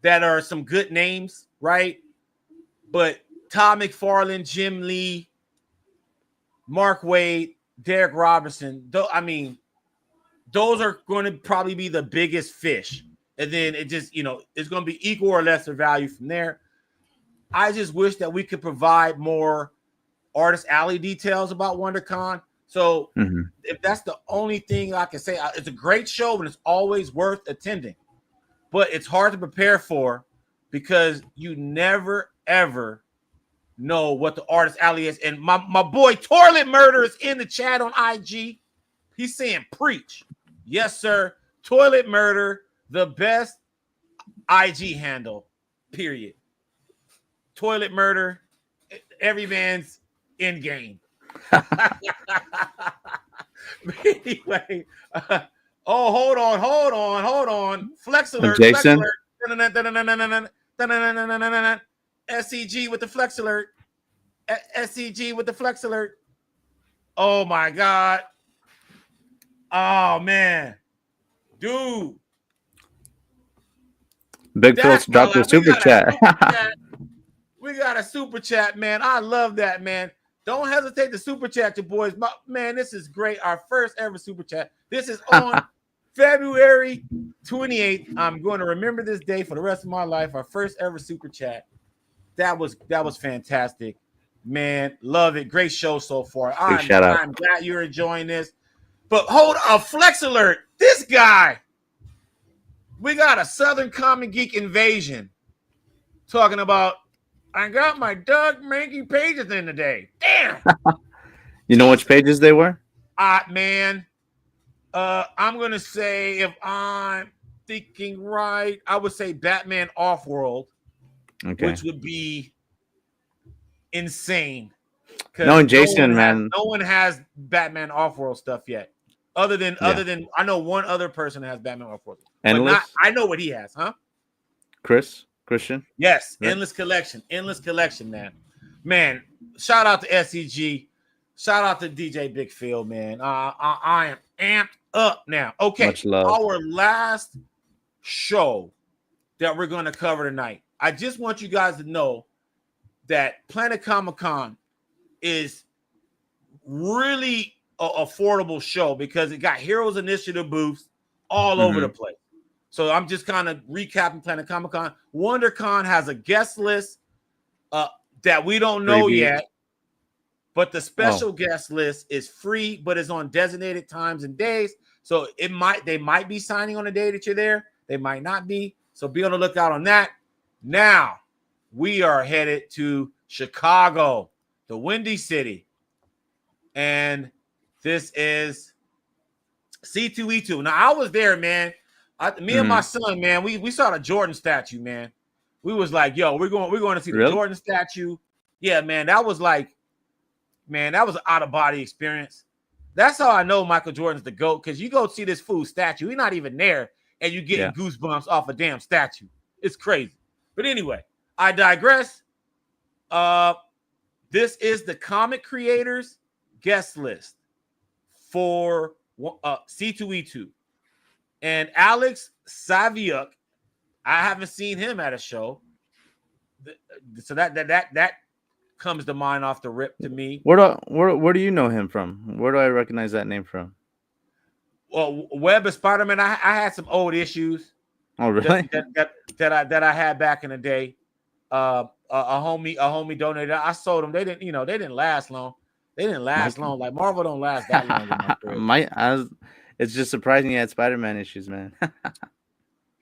that are some good names, right? But Todd McFarlane, Jim Lee, Mark Waid, Derek Robertson, those are going to probably be the biggest fish. And then it just, it's going to be equal or lesser value from there. I just wish that we could provide more Artist Alley details about WonderCon. So if that's the only thing I can say, it's a great show and it's always worth attending. But it's hard to prepare for because you never, ever know what the artist alley is. And my boy Toilet Murder is in the chat on IG. He's saying preach. Yes, sir. Toilet Murder, the best IG handle, period. Toilet Murder, every man's in game. Anyway, hold on. Flex alert, Jason? Flex alert. SCG with the flex alert. SCG with the flex alert. Oh my God. Oh man. Dude. Big Phil's dropped a super chat. We got a super chat, man. I love that, man. Don't hesitate to super chat your boys. Man, this is great. Our first ever super chat. This is on February 28th. I'm going to remember this day for the rest of my life. Our first ever super chat. That was fantastic, man. Love it. Great show so far. I'm glad you're enjoying this. But hold on, flex alert. This guy. We got a Southern Comic Geek invasion talking about. I got my Doug Mankey pages in today. Damn. You know which pages they were? Man. I'm gonna say, if I'm thinking right, I would say Batman Off-World, which would be insane. No, Jason, man. No one has Batman Off-World stuff yet. Other than I know one other person that has Batman Off-World. I know what he has, huh? Christian? Yes, right. Endless collection, man. Man, shout out to SCG. Shout out to DJ Big Phil, man. I am amped up now. Okay, much love. Our last show that we're going to cover tonight. I just want you guys to know that Planet Comic-Con is really an affordable show because it got Heroes Initiative booths all over the place. So I'm just kind of recapping Planet Comic-Con. WonderCon has a guest list that we don't know yet, but the special guest list is free, but it's on designated times and days. So they might be signing on the day that you're there. They might not be. So be on the lookout on that. Now we are headed to Chicago, the Windy City, and this is C2E2. Now I was there, man. Me and my son, man, we saw the Jordan statue, man. We was like, yo, we're going to see the Jordan statue. Yeah, man, that was an out of body experience. That's how I know Michael Jordan's the GOAT, because you go see this fool statue, he's not even there, and you getting goosebumps off a damn statue. It's crazy. But anyway, I digress. This is the comic creators guest list for C2E2. And Alex Saviuk, I haven't seen him at a show, so that comes to mind off the rip to me. Where do you know him from? Where do I recognize that name from? Well, Web of Spider-Man. I had some old issues. Oh, really? That I had back in the day. A homie donated. I sold them. They didn't last long. They didn't last long. Like Marvel don't last that long. It's just surprising you had Spider-Man issues, man.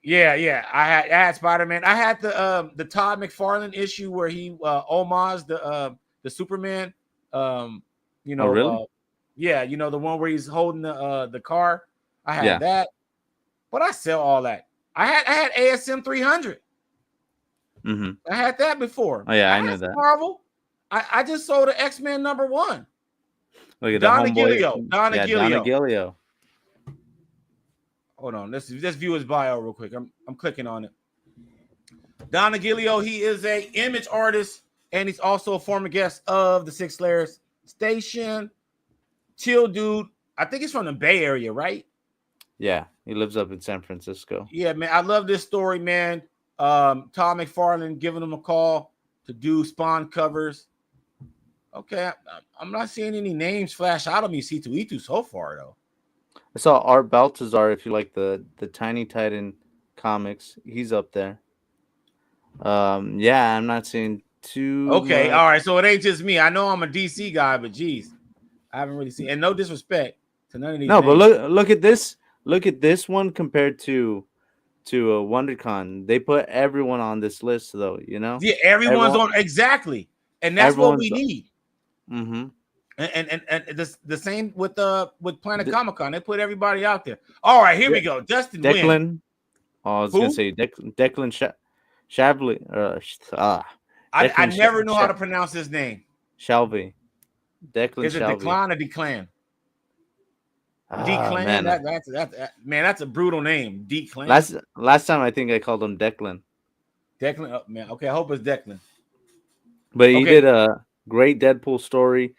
Yeah. I had Spider-Man. I had the Todd McFarlane issue where he homaged the Superman. Really? The one where he's holding the car. I had that, but I sell all that. I had ASM 300. I had that before. Oh yeah, I know that. Marvel. I just sold the X-Men #1. Look at Donna that Gilio. Donna Gilio. Hold on, let's view his bio real quick. I'm clicking on it. Donna Gilio, he is a image artist, and he's also a former guest of the Sig Slayers station. Chill dude. I think he's from the Bay Area, right? Yeah, he lives up in San Francisco. Yeah, man. I love this story, man. Todd McFarlane giving him a call to do Spawn covers. Okay, I'm not seeing any names flash out of me C2E2 so far, though. I saw Art Baltazar, if you like the Tiny Titan comics. He's up there. I'm not seeing too Okay, much. all right. So it ain't just me. I know I'm a DC guy, but geez, I haven't really seen. And no disrespect to none of these. No, names. But look at this. Look at this one compared to WonderCon. They put everyone on this list, though. You know. Yeah, everyone's on exactly. and that's what we need. Mm-hmm. And the same with Planet Comic Con. They put everybody out there. All right, here we go. Dustin Wynn. Declan. Oh, I was Who? gonna say Declan Shavley. I Declan never know how to pronounce his name. Shalvey. Declan Is it Shalvey. Declan or Declan? Declan. Man, That's a brutal name. Declan. Last time I think I called him Declan. Declan. Oh, man. Okay, I hope it's Declan. But he did a great Deadpool story.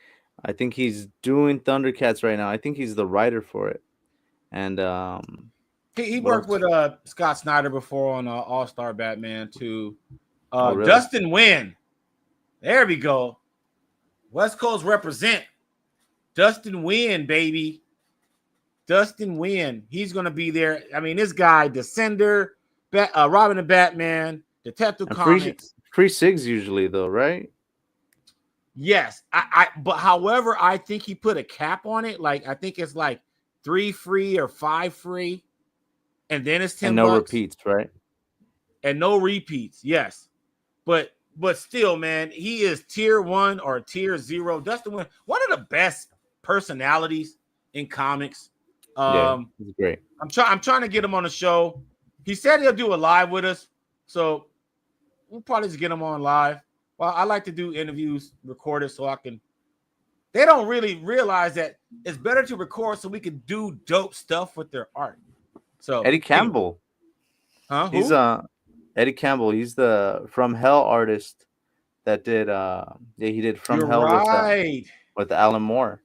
I think he's doing Thundercats right now. I think he's the writer for it. And he worked with Scott Snyder before on All-Star Batman too. Really? Dustin Wynn. There we go. West Coast represent. Dustin Wynn, baby. Dustin Wynn. He's going to be there. I mean, this guy, Descender, Robin and Batman, Detective Comics. Free Sigs usually, though, right? Yes. But however, I think he put a cap on it. Like, I think it's like 3 free or 5 free. And then it's $10. And no repeats, right? And no repeats, yes. But still, man, he is tier 1 or tier 0. Dustin Wynn, one of the best personalities in comics. He's great. I'm trying to get him on the show. He said he'll do a live with us, so we'll probably just get him on live. Well, I like to do interviews recorded so I can. They don't really realize that it's better to record so we can do dope stuff with their art. So Eddie Campbell, huh? He's Eddie Campbell. He's the From Hell artist that did. He did From Hell with Alan Moore.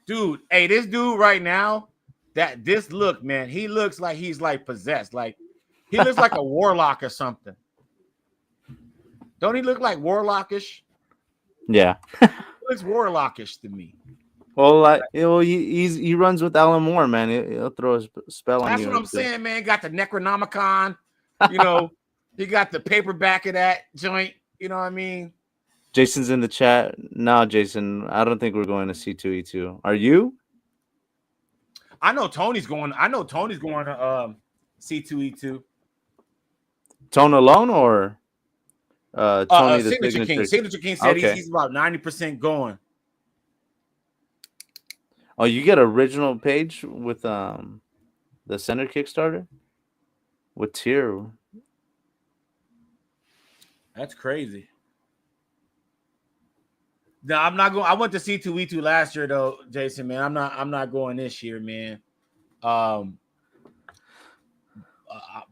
Dude, hey, this dude right now. This look, man, he looks like he's like possessed. Like he looks like a warlock or something. Don't he look like warlockish? Yeah. He looks warlockish to me. Well, he runs with Alan Moore, man. He'll throw a spell on you. That's what I'm saying, man. Got the Necronomicon, you know, he got the paperback of that joint. You know what I mean? Jason's in the chat. No, Jason, I don't think we're going to C2E2. Are you? I know Tony's going to C2E2. Tone alone or Tony the Signature King. Signature King said he's about 90% going. Oh, you get original page with the center Kickstarter with tier. That's crazy. No, I'm not going. I went to C2E2 last year though, Jason. Man, I'm not going this year, man. But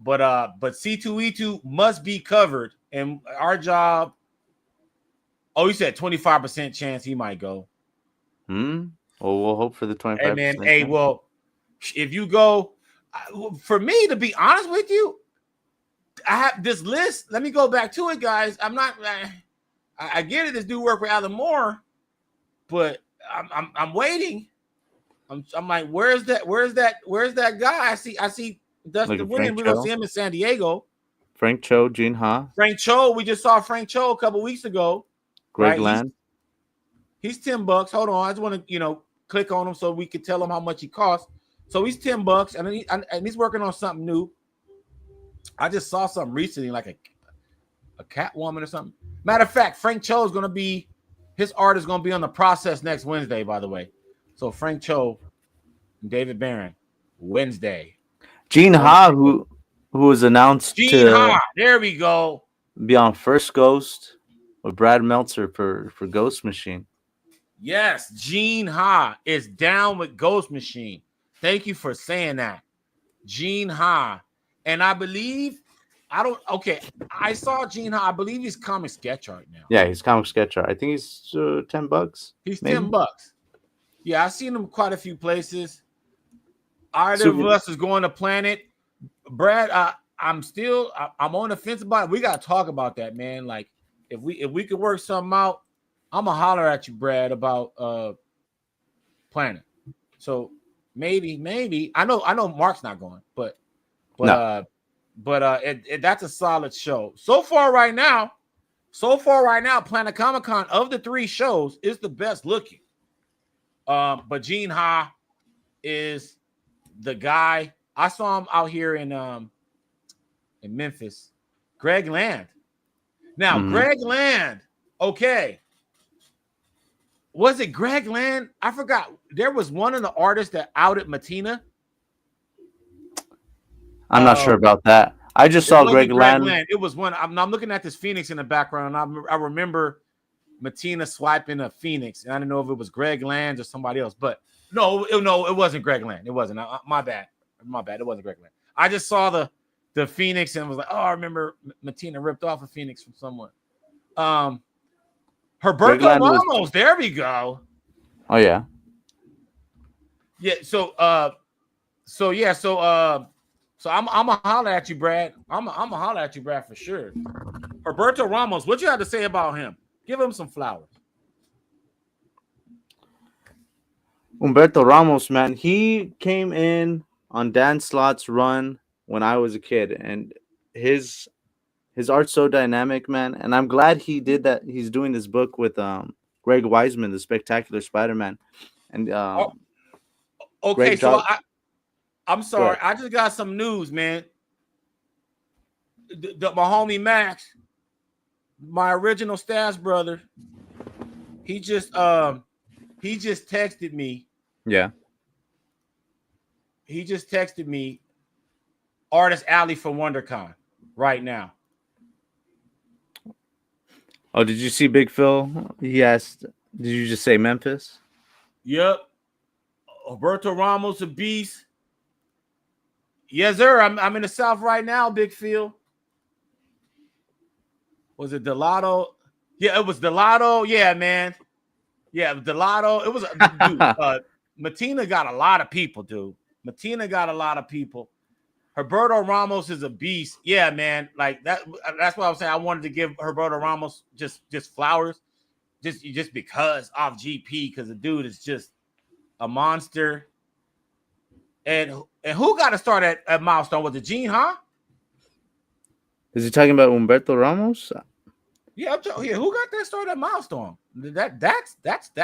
C2E2 must be covered, and our job. Oh, you said 25% chance he might go. Well, we'll hope for the 25%. Hey, man. Hey, well, if you go, for me to be honest with you, I have this list. Let me go back to it, guys. I'm not. I get it. This dude worked with Alan Moore, but I'm waiting. I'm like, where's that guy? I see Dustin Wynn. We're gonna see him in San Diego. Frank Cho, Gene Ha. Frank Cho. We just saw Frank Cho a couple weeks ago. Greg Land. He's $10. Hold on, I just want to click on him so we can tell him how much he costs. So he's $10, and he's working on something new. I just saw something recently, like a Catwoman or something. Matter of fact, Frank Cho is going to be, his art is going to be on the process next Wednesday, by the way. So Frank Cho and David Barron, Wednesday. Gene Ha, who was announced there we go. Be on First Ghost with Brad Meltzer for Ghost Machine. Yes, Gene Ha is down with Ghost Machine. Thank you for saying that. Gene Ha. And I believe, I saw Gene Ha. I believe he's comic sketch art now. Yeah, he's comic sketch art. I think he's $10. He's maybe $10. Yeah, I've seen him quite a few places. Either of us is going to Planet. Brad, I'm on the fence about it. We got to talk about that, man. Like, if we could work something out, I'm gonna holler at you, Brad, about Planet. So maybe I know Mark's not going, but that's a solid show. So far right now, Planet Comic Con of the 3 shows is the best looking. But Gene Ha is the guy. I saw him out here in Memphis. Greg Land. Now, Greg Land. Okay. Was it Greg Land? I forgot. There was one of the artists that outed Matina. I'm not sure about that. I just It saw wasn't Greg Greg Land. Land. It was one. I'm looking at this Phoenix in the background. I remember Matina swiping a Phoenix, and I didn't know if it was Greg Land or somebody else. But no, it wasn't Greg Land. It wasn't. My bad. It wasn't Greg Land. I just saw the Phoenix and was like, oh, I remember Matina ripped off a Phoenix from someone. Herberto Ramos. There we go. Oh yeah. Yeah. So I'm gonna holler at you, Brad. I'm gonna holler at you, Brad, for sure. Herberto Ramos, what you have to say about him? Give him some flowers. Humberto Ramos, man, he came in on Dan Slott's run when I was a kid, and his art's so dynamic, man. And I'm glad he did that. He's doing this book with Greg Weisman, the Spectacular Spider-Man, and okay. So I'm sorry, Good. I just got some news, man. My homie Max, my original Stash brother, he just texted me. Yeah. He just texted me Artist Alley for WonderCon right now. Oh, did you see Big Phil? He asked, did you just say Memphis? Yep. Roberto Ramos, a beast. Yes, sir. I'm in the South right now, Big Phil. Was it Delato? Yeah, it was Delato. Yeah, man. Yeah, Delato. It was dude, Matina got a lot of people, dude. Matina got a lot of people. Herberto Ramos is a beast. Yeah, man. Like that. That's what I was saying. I wanted to give Herberto Ramos just flowers, just because of GP, because the dude is just a monster. And who got to start at Milestone? Was it Gene, huh? Is he talking about Humberto Ramos? Yeah, who got that start at Milestone? That's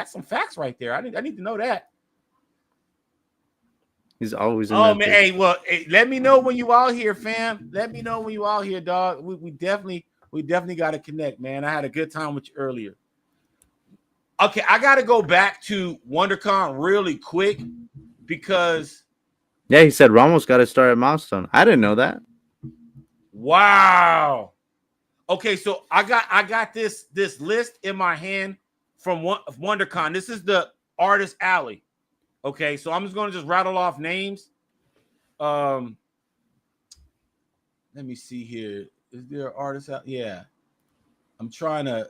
some facts right there. I need to know that. He's always in man. Hey, well, let me know when you out here, fam. Let me know when you out here, dog. We definitely got to connect, man. I had a good time with you earlier. Okay, I got to go back to WonderCon really quick because yeah, he said Ramos got to start at Milestone. I didn't know that. Wow. Okay, so I got this list in my hand from WonderCon. This is the Artist Alley. Okay, so I'm just going to just rattle off names. Let me see here. Is there an artist out? Yeah. I'm trying to.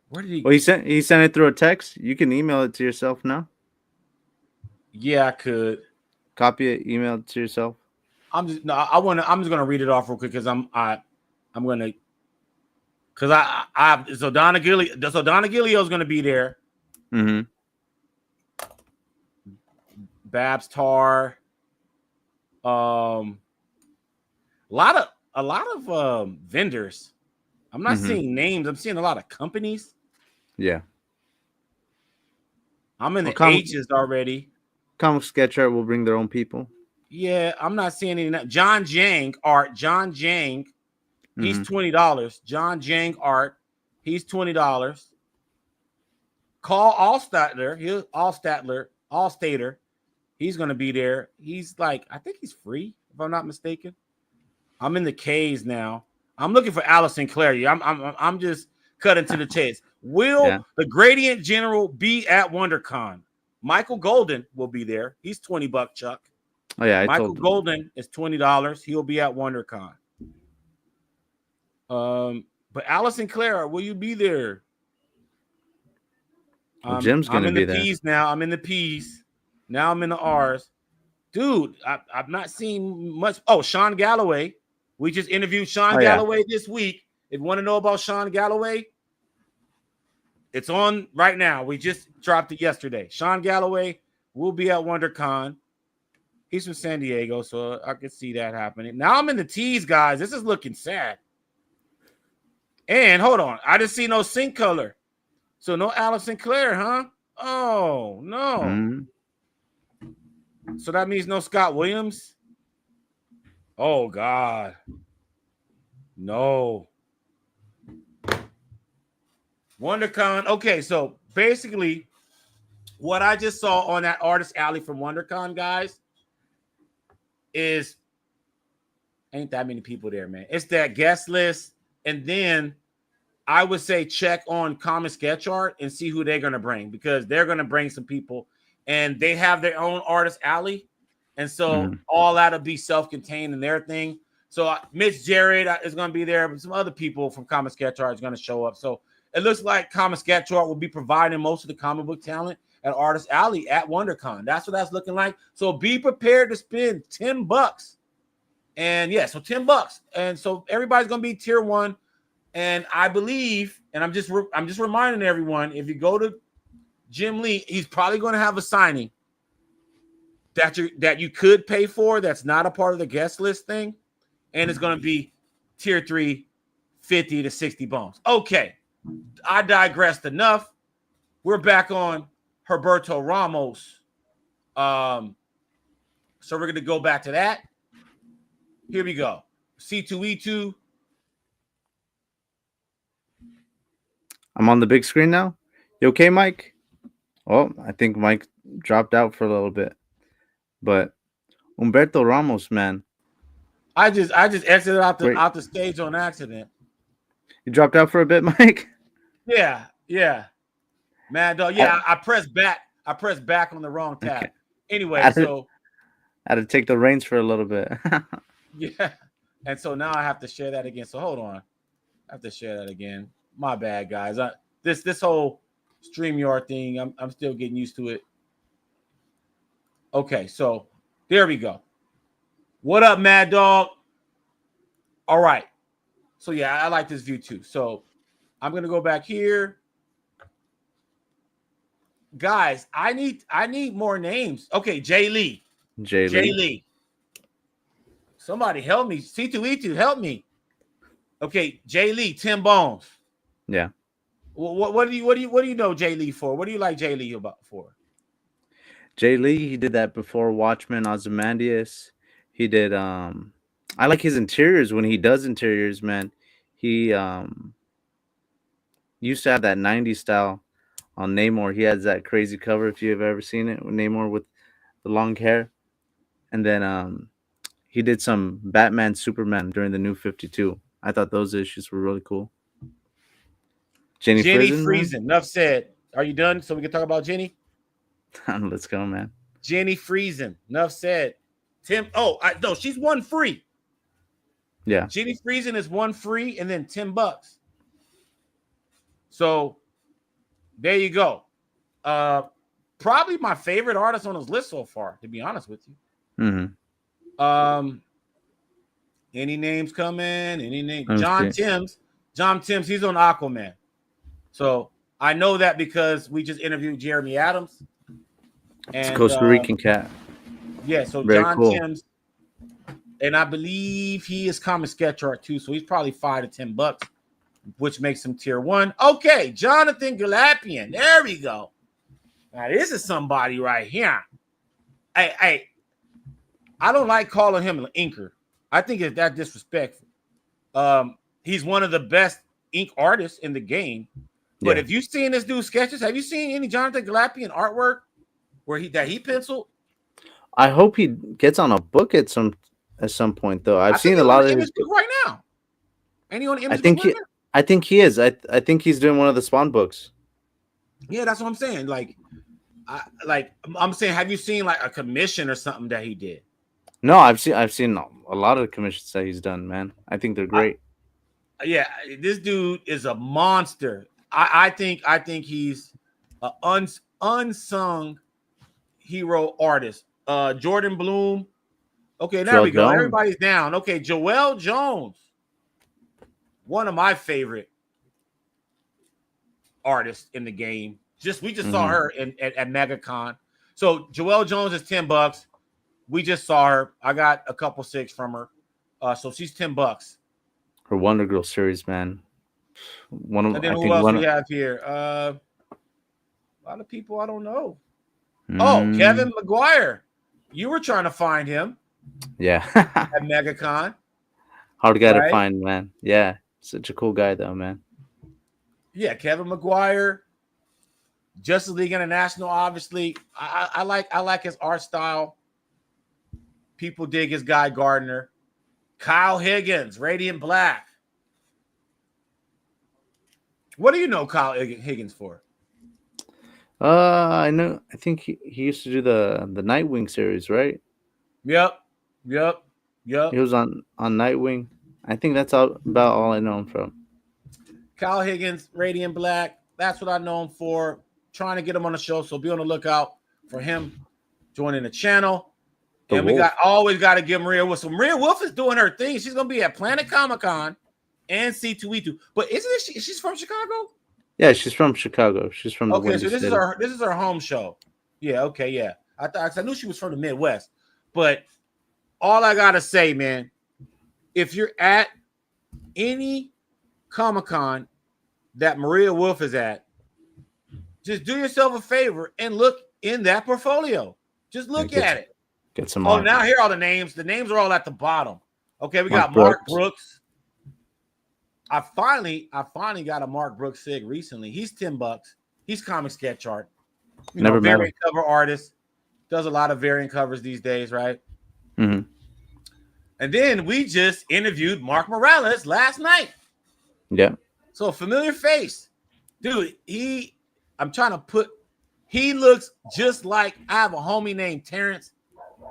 Where did he? Well, he sent it through a text. You can email it to yourself now. Yeah, I could. Copy it, email it to yourself. I'm just gonna read it off real quick because I'm gonna. Because so Donna Gillio's gonna be there. Mm-hmm. Babs Tar. A lot of vendors. I'm not seeing names. I'm seeing a lot of companies. Yeah. I'm in the H's already. Comic Sketch Art will bring their own people. Yeah, I'm not seeing any. John Jang Art. John Jang. He's $20. John Jang Art. He's $20. Call Allstater. He's gonna be there. He's like, I think he's free, if I'm not mistaken. I'm in the K's now. I'm looking for Allison Clary. I'm just cutting to the chase. Will the Gradient General be at WonderCon? Michael Golden will be there. He's $20, Chuck. Oh yeah, Michael Golden is $20. He'll be at WonderCon. But Allison Clara, will you be there? Jim's gonna be there. I'm in the P's. Now I'm in the R's. Dude, I've not seen much. Oh, Sean Galloway. We just interviewed Sean Galloway this week. If you want to know about Sean Galloway, it's on right now. We just dropped it yesterday. Sean Galloway will be at WonderCon. He's from San Diego, so I can see that happening. Now I'm in the T's, guys. This is looking sad. And hold on. I just see no Sync Color. So no Allison Clare, huh? Oh, no. Mm-hmm. So that means no Scott Williams? Oh, God. No. WonderCon. Okay, so basically, what I just saw on that Artist Alley from WonderCon, guys, is ain't that many people there, man. It's that guest list, and then I would say check on Common Sketch Art and see who they're gonna bring, because they're gonna bring some people, and they have their own Artist Alley, and so all that'll be self-contained in their thing. So Mitch Jared is gonna be there, but some other people from Common Sketch Art is gonna show up. So it looks like Common Sketch Art will be providing most of the comic book talent at Artist Alley at WonderCon. That's what that's looking like. So be prepared to spend $10. And yeah, so $10. And so everybody's gonna be tier 1. And I believe, and I'm just reminding everyone, if you go to Jim Lee, he's probably going to have a signing that you could pay for. That's not a part of the guest list thing, and it's going to be tier 3, 50 to 60 bones. Okay, I digressed enough. We're back on Herberto Ramos. So we're going to go back to that. Here we go. C2E2. I'm on the big screen now. You okay, Mike? Oh, I think Mike dropped out for a little bit. But Humberto Ramos, man. I just exited out the stage on accident. You dropped out for a bit, Mike? Yeah. Mad dog. Yeah, I pressed back. I pressed back on the wrong tab. Okay. Anyway, I had to take the reins for a little bit. Yeah. And so now I have to share that again. So hold on. I have to share that again. My bad, guys. This whole StreamYard thing, I'm still getting used to it. Okay, so there we go. What up, Mad Dog? All right. So yeah, I like this view too. So I'm gonna go back here. Guys, I need more names. Okay, Jay Lee. Jay Lee. Somebody help me. C2E2, help me. Okay, Jay Lee, 10 bones. Yeah. What do you know Jay Lee for? What do you like Jay Lee for? Jay Lee, he did that before Watchmen, Ozymandias. He did I like his interiors when he does interiors, man. He used to have that 90s style on Namor. He has that crazy cover, if you've ever seen it, with Namor with the long hair. And then he did some Batman, Superman during the New 52. I thought those issues were really cool. Jenny Friesen. Enough said. Are you done? So we can talk about Jenny? Let's go, man. Jenny Friesen. Enough said. Tim. Oh, no, she's one free. Yeah. Jenny Friesen is one free and then $10. So there you go. Probably my favorite artist on his list so far, to be honest with you. Mm-hmm. Any names coming? Any name? John Timms. John Timms, he's on Aquaman. So I know that because we just interviewed Jeremy Adams. And, it's a Costa Rican cat. Yeah, so very John cool. Timms. And I believe he is Common Sketch Art too. So he's probably $5 to $10, which makes him tier 1. Okay, Jonathan Galapian. There we go. Now this is somebody right here. Hey, I don't like calling him an inker. I think it's that disrespectful. He's one of the best ink artists in the game. But if you've seen this dude's sketches, have you seen any Jonathan Galapian artwork where he penciled? I hope he gets on a book at some point, though. I've seen a lot of his book right now. Any on Image book I think he is. I think he's doing one of the Spawn books. Yeah, that's what I'm saying. I'm saying, have you seen like a commission or something that he did? No, I've seen a lot of the commissions that he's done, man. I think they're great. Yeah, this dude is a monster. I think he's an unsung hero artist. Jordan Bloom. Okay, there we go. Everybody's down. Okay, Joelle Jones. One of my favorite artists in the game. We just saw her at MegaCon. So Joelle Jones is $10. We just saw her. I got a couple 6 from her. So she's $10. Her Wonder Girl series, man. And then who else we have here? A lot of people I don't know. Oh, Kevin McGuire. You were trying to find him. Yeah. At MegaCon. Hard guy to find, man. Yeah. Such a cool guy, though, man. Yeah, Kevin McGuire, Justice League International. Obviously, I like his art style. People dig his Guy Gardner. Kyle Higgins, Radiant Black. What do you know Kyle Higgins for? I know. I think he used to do the Nightwing series, right? Yep. He was on Nightwing. I think that's about all I know him from. Kyle Higgins, Radiant Black. That's what I know him for. Trying to get him on the show, so be on the lookout for him joining the channel. And we always got to give Maria Wolf. So Maria Wolf is doing her thing. She's gonna be at Planet Comic Con and C2E2. But isn't it she's from Chicago? Yeah, she's from Chicago. She's from the Windy so this City. is her home show. Yeah, okay, yeah. I knew she was from the Midwest. But all I gotta say, man, if you're at any Comic-Con that Maria Wolf is at, just do yourself a favor and look in that portfolio. Just look at it. Get some. Oh, now here are the names. The names are all at the bottom. Okay, we got Mark Brooks. I finally got a Mark Brooks Sig recently. He's $10. He's comic sketch art. Never met variant cover artist. Does a lot of variant covers these days, right? Mm-hmm. And then we just interviewed Mark Morales last night. Yeah. So familiar face. Dude, I'm trying to put, he looks just like, I have a homie named Terrence.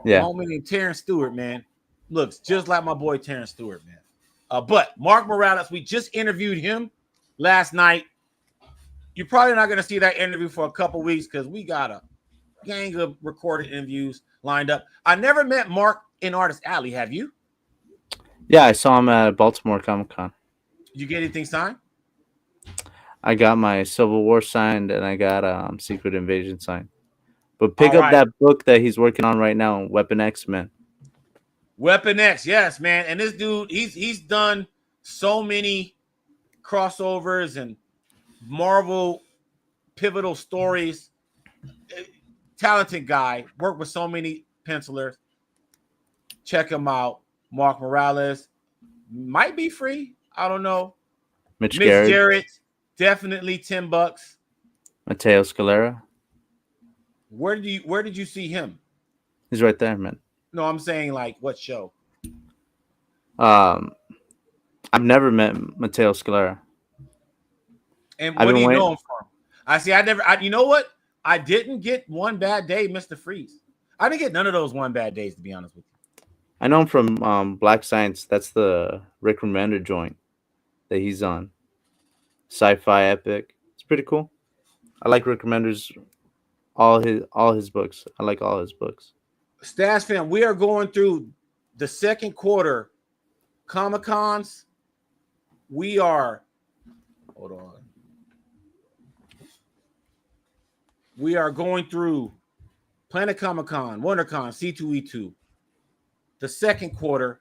Yeah. A homie named Terrence Stewart, man. Looks just like my boy Terrence Stewart, man. But Mark Morales, we just interviewed him last night. You're probably not going to see that interview for a couple weeks because we got a gang of recorded interviews lined up. I never met Mark in Artist Alley. Have you? Yeah, I saw him at Baltimore Comic Con. Did you get anything signed? I got my Civil War signed and I got Secret Invasion signed. But pick up that book that he's working on right now, Weapon X, man. Weapon X, yes, man. And this dude, he's done so many crossovers and Marvel pivotal stories. Talented guy, worked with so many pencilers. Check him out. Mark Morales might be free. I don't know. Mitch Jarrett, definitely $10. Mateo Scalera. Where did you see him? He's right there, man. No, I'm saying like what show? I've never met Mateo Scalera. And what do you know him from? You know what? I didn't get One Bad Day, Mr. Freeze. I didn't get none of those One Bad Days, to be honest with you. I know him from Black Science. That's the Rick Remender joint that he's on. Sci-fi epic. It's pretty cool. I like Rick Remender's all his books. I like all his books. Stats fam, we are going through the second quarter Comic-Cons. Hold on. We are going through Planet Comic-Con, WonderCon, C2E2, the second quarter.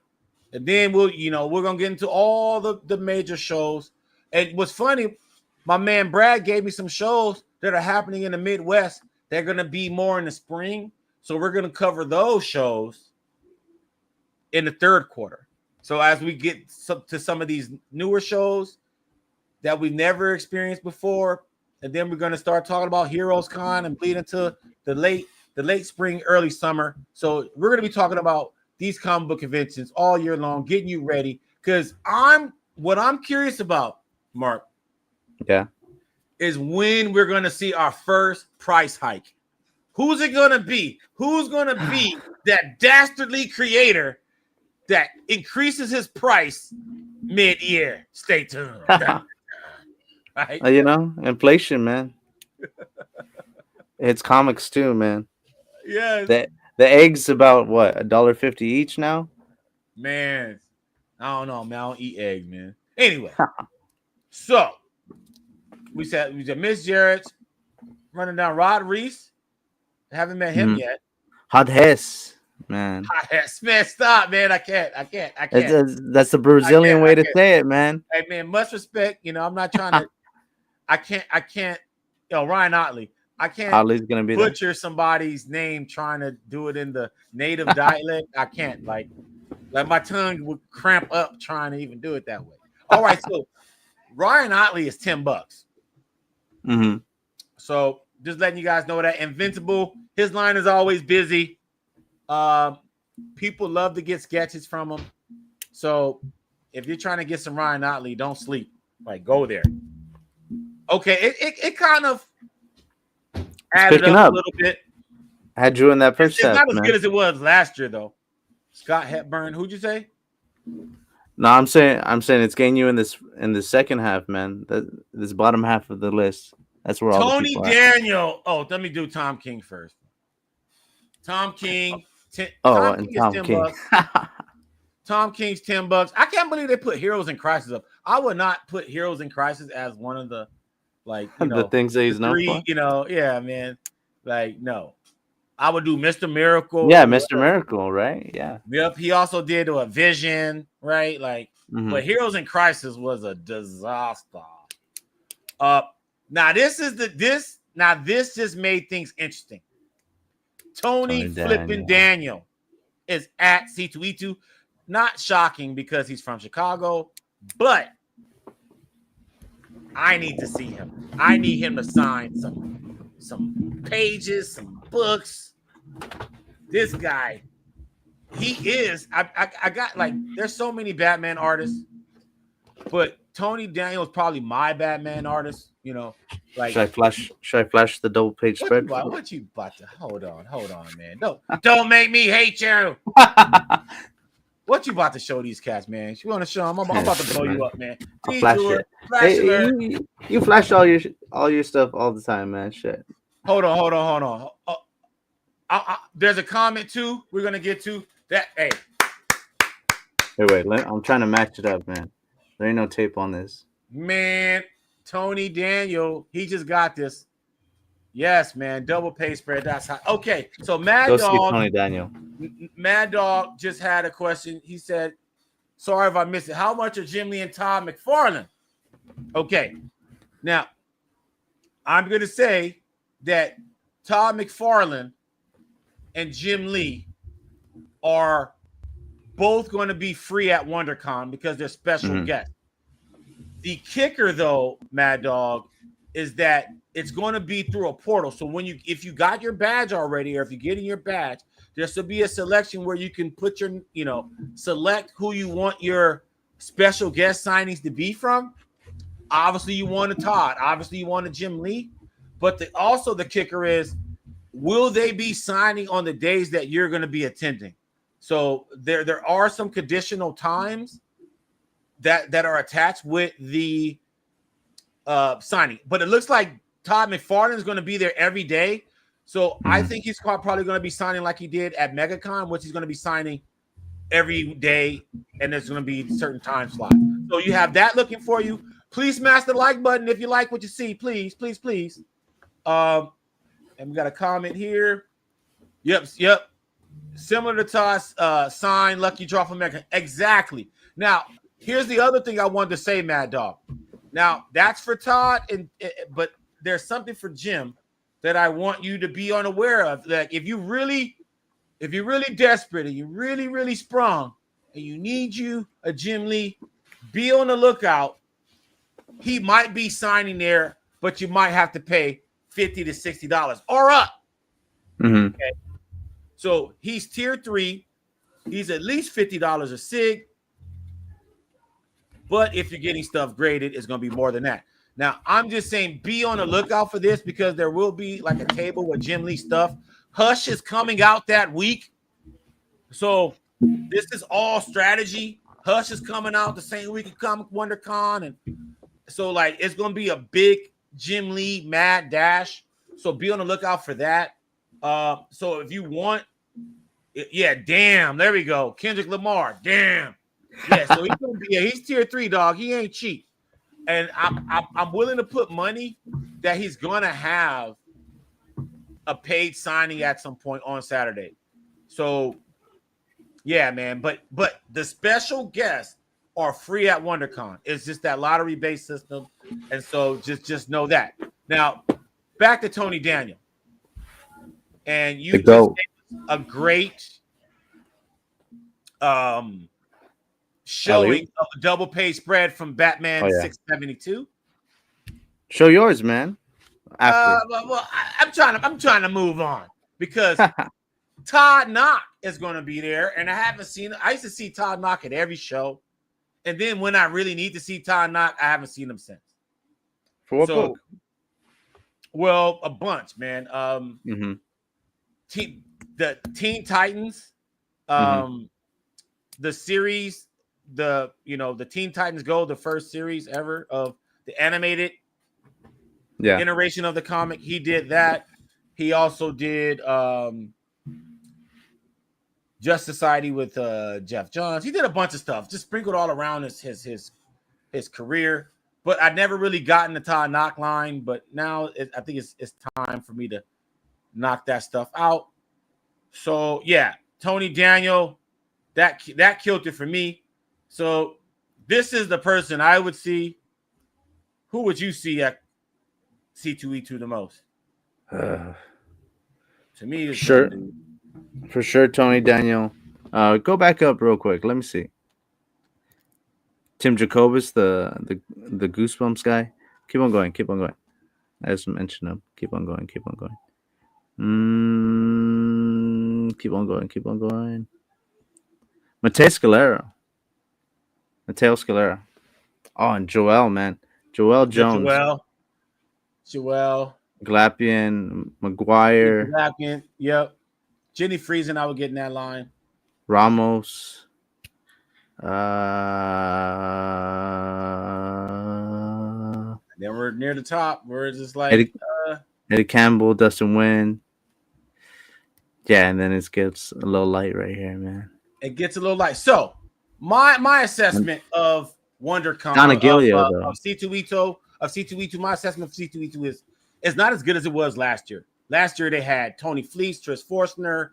And then we're going to get into all the major shows. And what's funny, my man Brad gave me some shows that are happening in the Midwest. They're going to be more in the spring. So we're going to cover those shows in the third quarter. So as we get to some of these newer shows that we've never experienced before, and then we're going to start talking about Heroes Con and bleed into the late spring, early summer. So we're going to be talking about these comic book conventions all year long, getting you ready. Because what I'm curious about, Mark, is when we're going to see our first price hike. Who's it going to be? Who's going to be that dastardly creator that increases his price mid-year? Stay tuned. Right? Inflation, man. It's comics too, man. Yeah. The eggs about what, $1.50 each now? Man, I don't know, man. I don't eat eggs, man. Anyway, so we said Miss Jarrett running down Rod Reese. Haven't met him yet. Hot Hess, man. Hot Hess, man. Stop, man. I can't. That's the Brazilian way to say it, man. Hey, man. Much respect. I'm not trying to. I can't. Ryan Otley. I can't. Otley's gonna be butcher somebody's name trying to do it in the native dialect. I can't. Like my tongue would cramp up trying to even do it that way. All right, so Ryan Otley is $10. Mm-hmm. So just letting you guys know that Invincible, his line is always busy. People love to get sketches from him. So if you're trying to get some Ryan Otley, don't sleep. Like, go there. Okay, it kind of added picking up a up. little bit. I had Drew in that first It's half, not as man. good as it was last year, though. Scott Hepburn, who'd you say? No, I'm saying it's getting you in the second half, man. This bottom half of the list. That's where all the Tony people are. Daniel. Oh, let me do Tom King first. Tom King. And King is Tom 10 King. bucks. Tom King's $10. I can't believe they put Heroes in Crisis up. I would not put Heroes in Crisis as one of the, like, you know, the things that he's known for. you know, yeah, man. Like, no. I would do Mr. Miracle. Yeah, Mr. Miracle, right? Yeah. Yep. He also did a Vision, right? Like, but Heroes in Crisis was a disaster. Now this just made things interesting. Tony flipping Daniel is at C2E2. Not shocking because he's from Chicago, but I need to see him. I need him to sign some pages, some books. This guy, he is. I got, like, there's so many Batman artists, but Tony Daniel is probably my Batman artist. You know, like, should I flash the double page spread? What you about to hold on, man? Don't make me hate you. What you about to show these cats, man? You want to show them? I'm about to blow you up, man. I'll flash it. Hey, you flash all your stuff all the time, man. Shit. Hold on. There's a comment too. We're gonna get to that. Hey, wait. I'm trying to match it up, man. There ain't no tape on this. Man, Tony Daniel, he just got this. Yes, man. Double pay spread. That's hot. Okay, so Mad Dog. Tony Daniel. Mad Dog just had a question. He said, "Sorry if I missed it. How much are Jim Lee and Todd Mcfarlane?" Okay, now I'm gonna say that Todd McFarlane and Jim Lee are both going to be free at WonderCon because they're special guests. The kicker, though, Mad Dog, is that it's going to be through a portal. So if you got your badge already, or if you're getting your badge, there should be a selection where you can put your, select who you want your special guest signings to be from. Obviously, you want a Todd. Obviously, you want a Jim Lee. But also the kicker is, will they be signing on the days that you're going to be attending? So there are some conditional times that are attached with the signing. But it looks like Todd McFarlane is going to be there every day. So I think he's probably going to be signing like he did at MegaCon, which he's going to be signing every day, and there's going to be certain time slots. So you have that looking for you. Please smash the like button if you like what you see. Please, please, please. And we got a comment here. Yep. Similar to Todd's sign lucky draw from America. Exactly. Now, here's the other thing I wanted to say, Mad Dog. Now, that's for Todd, but there's something for Jim that I want you to be unaware of. Like, if you're really desperate and you're really, really sprung and you need a Jim Lee, be on the lookout. He might be signing there, but you might have to pay $50 to $60 or up. Okay. So he's tier 3. He's at least $50 a Sig. But if you're getting stuff graded, it's going to be more than that. Now, I'm just saying, be on the lookout for this because there will be like a table with Jim Lee stuff. Hush is coming out that week. So this is all strategy. Hush is coming out the same week of Comic WonderCon. And so, like, it's going to be a big Jim Lee mad dash. So be on the lookout for that. So if you want, damn, there we go. Kendrick Lamar, damn. Yeah, so he's tier 3, dog. He ain't cheap. And I'm willing to put money that he's gonna have a paid signing at some point on Saturday. So yeah, man. But the special guests are free at WonderCon. It's just that lottery-based system. And so just know that. Now, back to Tony Daniel. And you just gave a great showing of a double pay spread from Batman 672. Show yours, man. After. I'm trying to move on because Todd Knock is going to be there, and I haven't seen. I used to see Todd Knock at every show, and then when I really need to see Todd Knock, I haven't seen him since. For what book? Well, a bunch, man. Mm-hmm. The Teen Titans, the series, the Teen Titans Go, the first series ever of the animated iteration of the comic. He did that. He also did Just Society with Jeff Johns. He did a bunch of stuff, just sprinkled all around his career. But I never really gotten the Todd Knock line. But now I think it's time for me to knock that stuff out. So yeah, Tony Daniel, that killed it for me. So this is the person I would see. Who would you see at C2E2 the most? To me, it's sure. For sure, Tony Daniel. Go back up real quick. Let me see. Tim Jacobus, the Goosebumps guy. Keep on going. I just mentioned him. Keep on going. Keep on going. Mateo Scalera. Oh, and Joel, man. Joel Jones. Joel. Glapian, McGuire. Glapian, yep. Jenny Friesen, I would get in that line. Ramos. Then we're near the top. We're just like Eddie Campbell, Dustin Wynn. Yeah, and then it gets a little light right here, man. It gets a little light. So my assessment of WonderCon of C2E2, my assessment of C2E2 is not as good as it was last year. Last year they had Tony Fleece, Trish Forstner,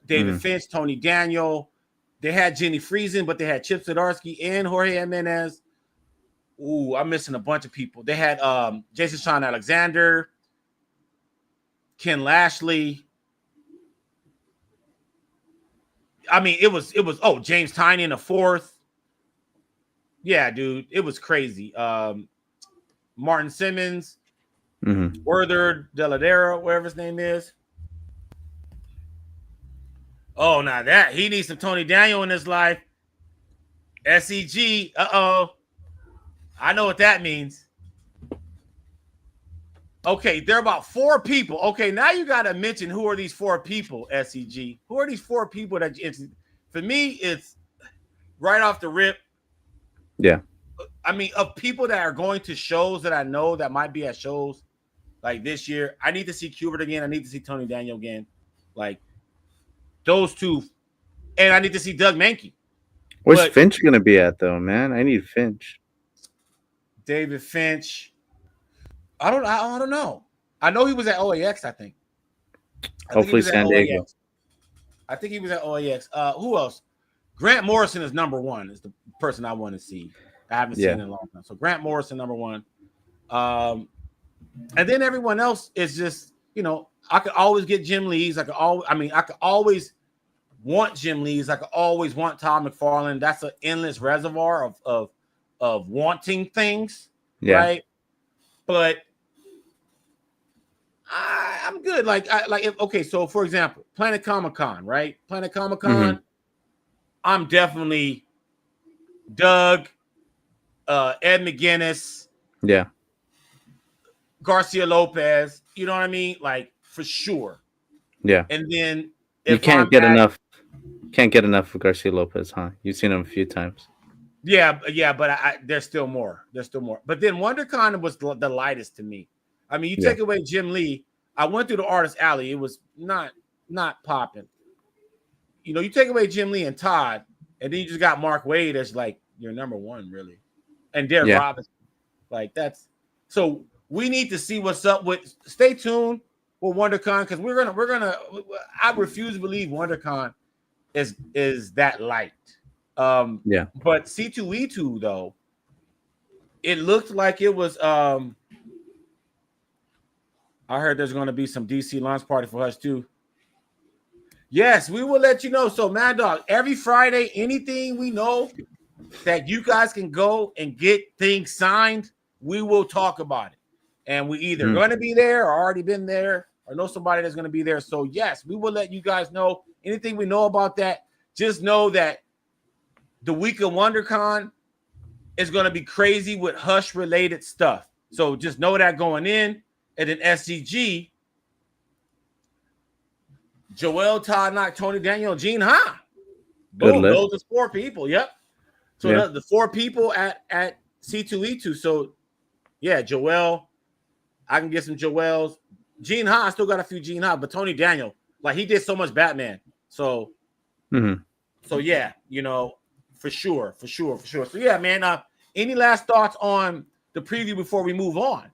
David Finch, Tony Daniel. They had Jenny Friesen, but they had Chip Zdarsky and Jorge Jimenez. Ooh, I'm missing a bunch of people. They had Jason Sean Alexander, Ken Lashley. I mean, it was James Tiny in the fourth. Yeah, dude, it was crazy. Martin Simmons, Werther Deladera, whatever his name is. Oh, now that he needs some Tony Daniel in his life. SEG, I know what that means. Okay, there are about 4 people. Okay, now you got to mention who are these 4 people, SEG. Who are these 4 people that for me, it's right off the rip. Yeah. I mean, of people that are going to shows that I know that might be at shows like this year, I need to see Kubert again. I need to see Tony Daniel again. Like those 2. And I need to see Doug Mankey. Where's Finch going to be at, though, man? I need Finch. David Finch. I don't know. I know he was at OAX, I think. Hopefully San Diego. I think he was at OAX. Who else? Grant Morrison is number 1, is the person I want to see. I haven't seen in a long time. So Grant Morrison, number 1. And then everyone else is just, I could always get Jim Lee's. I could always want Jim Lee's. I could always want Todd McFarlane. That's an endless reservoir of wanting things. Yeah. Right. But I'm good. So for example, Planet Comic-Con, right? Planet Comic-Con, I'm definitely Doug, Ed McGuinness, Garcia Lopez, you know what I mean? Like for sure. Yeah. And then you can't get enough of Garcia Lopez, huh? You've seen him a few times. Yeah, but there's still more. But then WonderCon was the lightest to me. I mean, you take away Jim Lee. I went through the Artist Alley. It was not popping. You take away Jim Lee and Todd, and then you just got Mark Waid as like your number 1, really, and Derek Robinson. Like that's so. We need to see what's up with. Stay tuned with WonderCon because we're gonna. I refuse to believe WonderCon is that light. But C2E2 though, it looked like it was. I heard there's going to be some DC launch party for us too. Yes, we will let you know. So, Mad Dog, every Friday, anything we know that you guys can go and get things signed, we will talk about it. and we either going to be there or already been there or know somebody that's going to be there. So yes, we will let you guys know anything we know about that. Just know that the week of WonderCon is going to be crazy with Hush related stuff. So just know that going in. And then SCG, Joel, Todd, Knock, Tony, Daniel, Gene Ha. Boom. Those are 4 people. Yep. So the 4 people at C2E2. So yeah, Joel. I can get some Joels. Gene Ha, I still got a few Gene Ha, but Tony Daniel, like he did so much Batman. So, so yeah, you know, for sure. So yeah, man. Any last thoughts on the preview before we move on?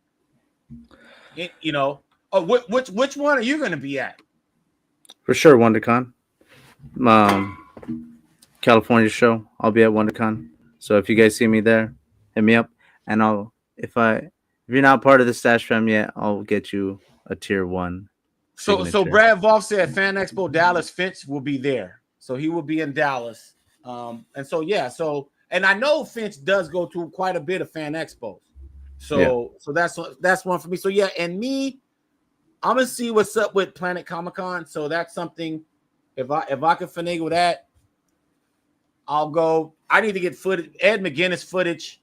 You know, which one are you going to be at? For sure, WonderCon. California show. I'll be at WonderCon. So if you guys see me there, hit me up, and if you're not part of the Stash Fam yet, I'll get you a tier 1. So Brad Volk said Fan Expo Dallas Finch will be there. So he will be in Dallas. And so yeah, and I know Finch does go to quite a bit of Fan Expos. So that's one for me. So yeah, and me, I'm gonna see what's up with Planet Comic Con. So that's something. If I can finagle that, I'll go. I need to get footage, Ed McGuinness footage.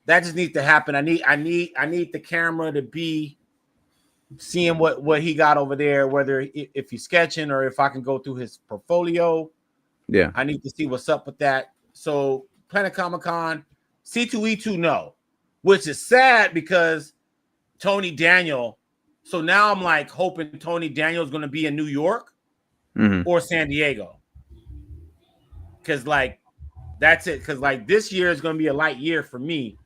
That just needs to happen. I need the camera to be seeing what he got over there, whether if he's sketching or if I can go through his portfolio. Yeah, I need to see what's up with that. So Planet Comic Con, C2E2, no, which is sad because Tony Daniel. So now I'm like hoping Tony Daniel is going to be in New York or San Diego. Because like that's it. Because like this year is going to be a light year for me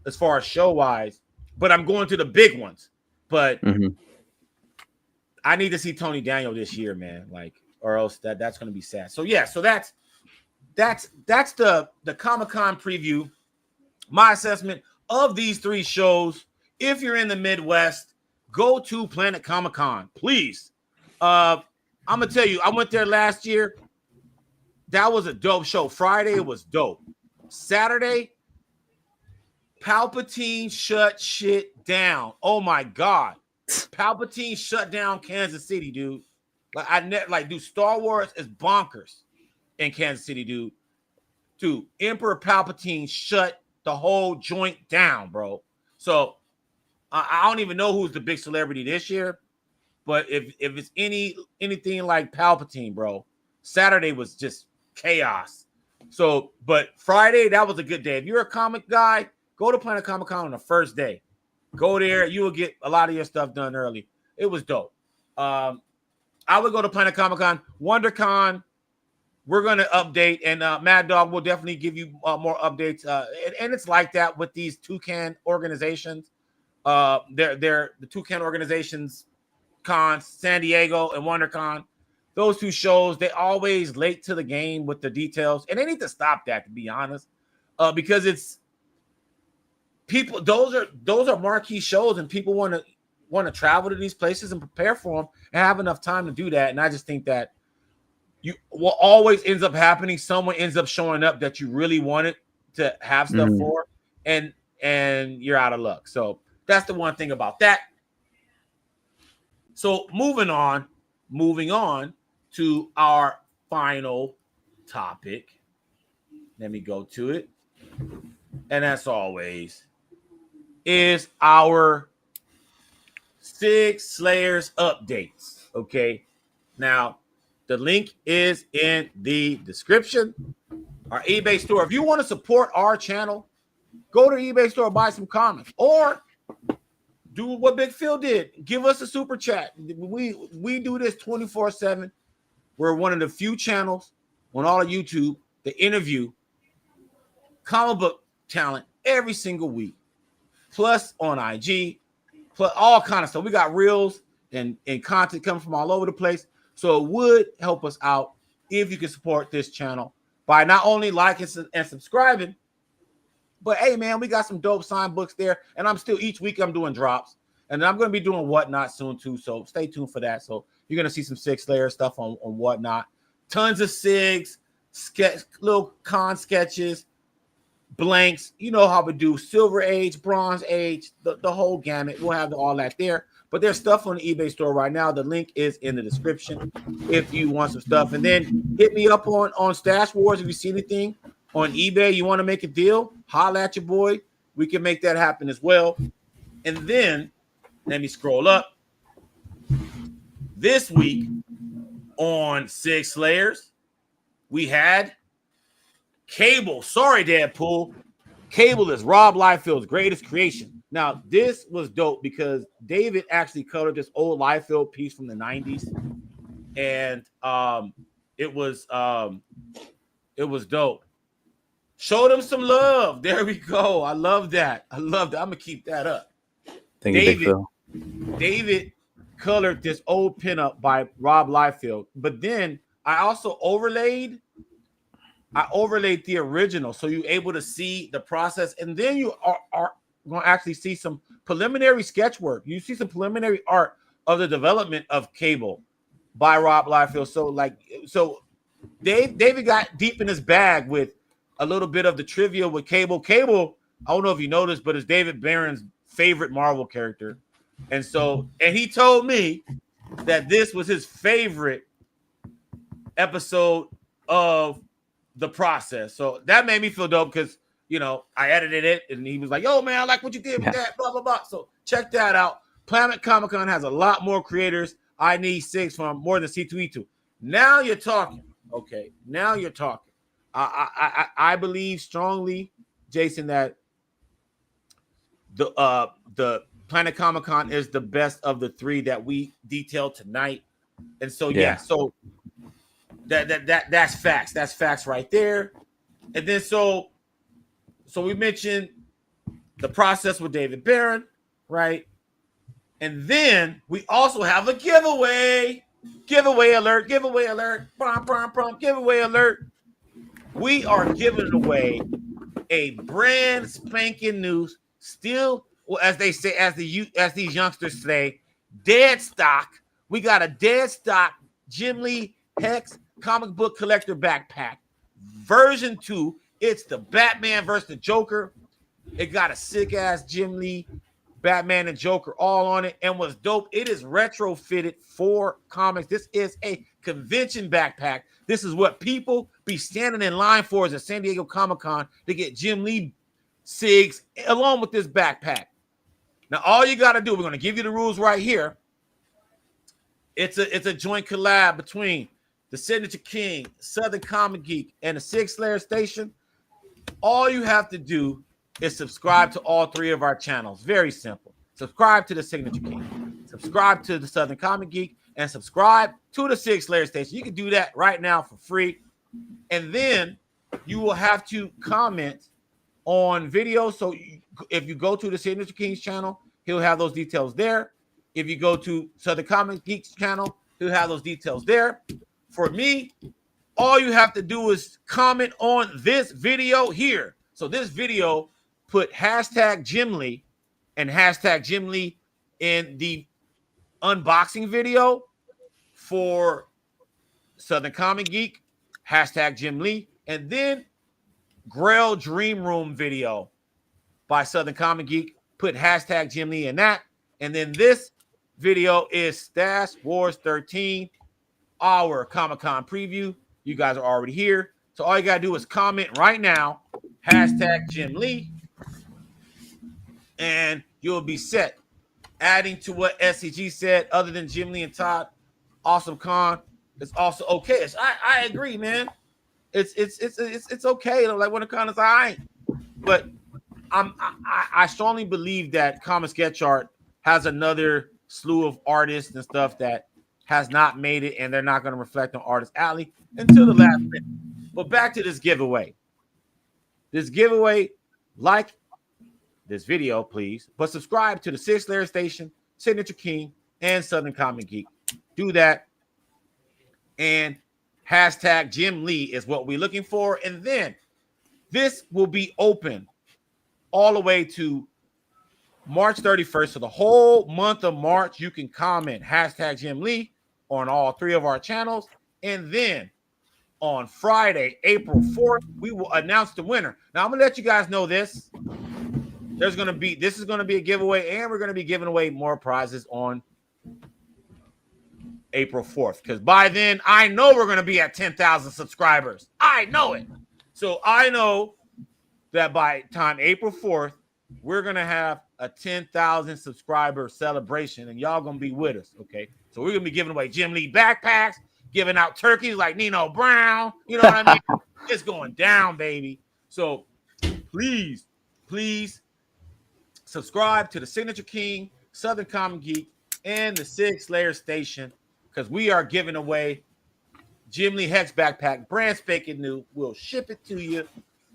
as far as show wise, but I'm going to the big ones. But I need to see Tony Daniel this year, man. Like, or else that's going to be sad. So yeah, so that's the Comic-Con preview. My assessment of these 3 shows. If you're in the Midwest, go to Planet Comic-Con, please. I'm gonna tell you, I went there last year. That was a dope show. Friday was dope. Saturday, Palpatine shut shit down. Oh my God. Palpatine shut down Kansas City, dude. Dude, Star Wars is bonkers in Kansas City, dude. Dude, Emperor Palpatine shut the whole joint down, bro. So I don't even know who's the big celebrity this year, but if it's anything like Palpatine, bro, Saturday was just chaos. So, but Friday, that was a good day. If you're a comic guy, go to Planet Comic Con on the first day. Go there. You will get a lot of your stuff done early. It was dope. I would go to Planet Comic Con. WonderCon, we're going to update, and Mad Dog will definitely give you more updates. And it's like that with these Toucan organizations. They're the Toucan organizations, cons, San Diego and WonderCon. Those 2 shows, they always late to the game with the details, and they need to stop that, to be honest, because it's people. Those are marquee shows, and people want to travel to these places and prepare for them and have enough time to do that. And I just think that what always ends up happening, someone ends up showing up that you really wanted to have stuff for, and you're out of luck. So that's the one thing about that. So moving on to our final topic. Let me go to it. And as always, is our Sig Slayers updates. Okay. Now, the link is in the description. Our eBay store. If you want to support our channel, go to eBay store, buy some comics, or do what Big Phil did. Give us a super chat. We do this 24/7. We're one of the few channels on all of YouTube that interview comic book talent every single week. Plus on IG, plus all kind of stuff. We got reels and content coming from all over the place. So it would help us out if you can support this channel by not only liking and subscribing, but hey, man, we got some dope signed books there. And each week I'm doing drops. And I'm going to be doing Whatnot soon too. So stay tuned for that. So you're going to see some Sig Slayer stuff on Whatnot. Tons of Sigs, little con sketches, blanks. You know how we do Silver Age, Bronze Age, the whole gamut. We'll have all that there. But there's stuff on the eBay store right now. The link is in the description if you want some stuff. And then hit me up on Stash Wars if you see anything on eBay. You want to make a deal? Holla at your boy. We can make that happen as well. And then let me scroll up. This week on Sig Slayers, we had Cable. Sorry, Deadpool. Cable is Rob Liefeld's greatest creation. Now, this was dope because David actually colored this old Liefeld piece from the 90s. And it was dope. Showed him some love. There we go. I love that. I'm gonna keep that up. Thank you, Big Phil. David colored this old pinup by Rob Liefeld, but then I also overlaid the original, so you're able to see the process, and then you are going to actually see some preliminary sketch work. You see some preliminary art of the development of Cable by Rob Liefeld. So David got deep in his bag with a little bit of the trivia with Cable. Cable, I don't know if you noticed, but it's David Barron's favorite Marvel character. And he told me that this was his favorite episode of the process. So that made me feel dope because, I edited it and he was like, yo, man, I like what you did with that, blah, blah, blah. So check that out. Planet Comic-Con has a lot more creators. I need 6 from more than C2E2. Now you're talking. Okay. Now you're talking. I believe strongly, Jason, that the Planet Comic-Con is the best of the 3 that we detailed tonight. And so, so that's facts. That's facts right there. And then so we mentioned the process with David Barron, right? And then we also have a giveaway. Giveaway alert. Brum, giveaway alert. We are giving away a brand spanking new, still, well, as they say, as these youngsters say, dead stock. We got a dead stock Jim Lee Hex comic book collector backpack, version 2. It's the Batman versus the Joker. It got a sick ass Jim Lee, Batman and Joker all on it, and what's dope, it is retrofitted for comics. This is a convention backpack. This is what people be standing in line for at San Diego Comic-Con to get Jim Lee Sigs along with this backpack. Now, all you got to do, we're going to give you the rules right here. It's a joint collab between the Signature King, Southern Comic Geek, and the Sig Slayers Station. All you have to do is subscribe to all 3 of our channels. Very simple. Subscribe to the Signature King, subscribe to the Southern Comic Geek, and subscribe to the Sig Slayers Station. You can do that right now for free. And then you will have to comment on video. So if you go to the Signature King's channel, he'll have those details there. If you go to Southern Comic Geek's channel, he'll have those details there. For me, all you have to do is comment on this video here. So this video, put hashtag Jim Lee and hashtag Jim Lee in the unboxing video for Southern Comic Geek, hashtag Jim Lee, and then Grail Dream Room video by Southern Comic Geek, put hashtag Jim Lee in that. And then this video is Stash Wars 13, our Comic-Con preview. You guys are already here. So all you got to do is comment right now, hashtag Jim Lee, and you'll be set. Adding to what SCG said, other than Jim Lee and Todd, Awesome Con is also okay. I agree, man. It's okay. Like Wondercon is all right. But I strongly believe that Comic Sketch Art has another slew of artists and stuff that has not made it, and they're not going to reflect on Artist Alley until the last minute. But back to this giveaway. This giveaway, like this video, please, but subscribe to the Sig Slayers Station, Signature King, and Southern Comic Geek. Do that. And hashtag Jim Lee is what we're looking for. And then this will be open all the way to March 31st. So the whole month of March, you can comment hashtag Jim Lee on all 3 of our channels. And then on Friday, April 4th, we will announce the winner. Now I'm gonna let you guys know this. This is gonna be a giveaway, and we're gonna be giving away more prizes on April 4th. Because by then, I know we're gonna be at 10,000 subscribers. I know it. So I know that by time April 4th, we're gonna have a 10,000 subscriber celebration, and y'all gonna be with us. Okay. So we're gonna be giving away Jim Lee backpacks, giving out turkeys like Nino Brown. You know what I mean? It's going down, baby. So please subscribe to the Signature King, Southern Common Geek, and the Sig Slayers Station, because we are giving away Jim Lee Hex backpack, brand spanking new. We'll ship it to you.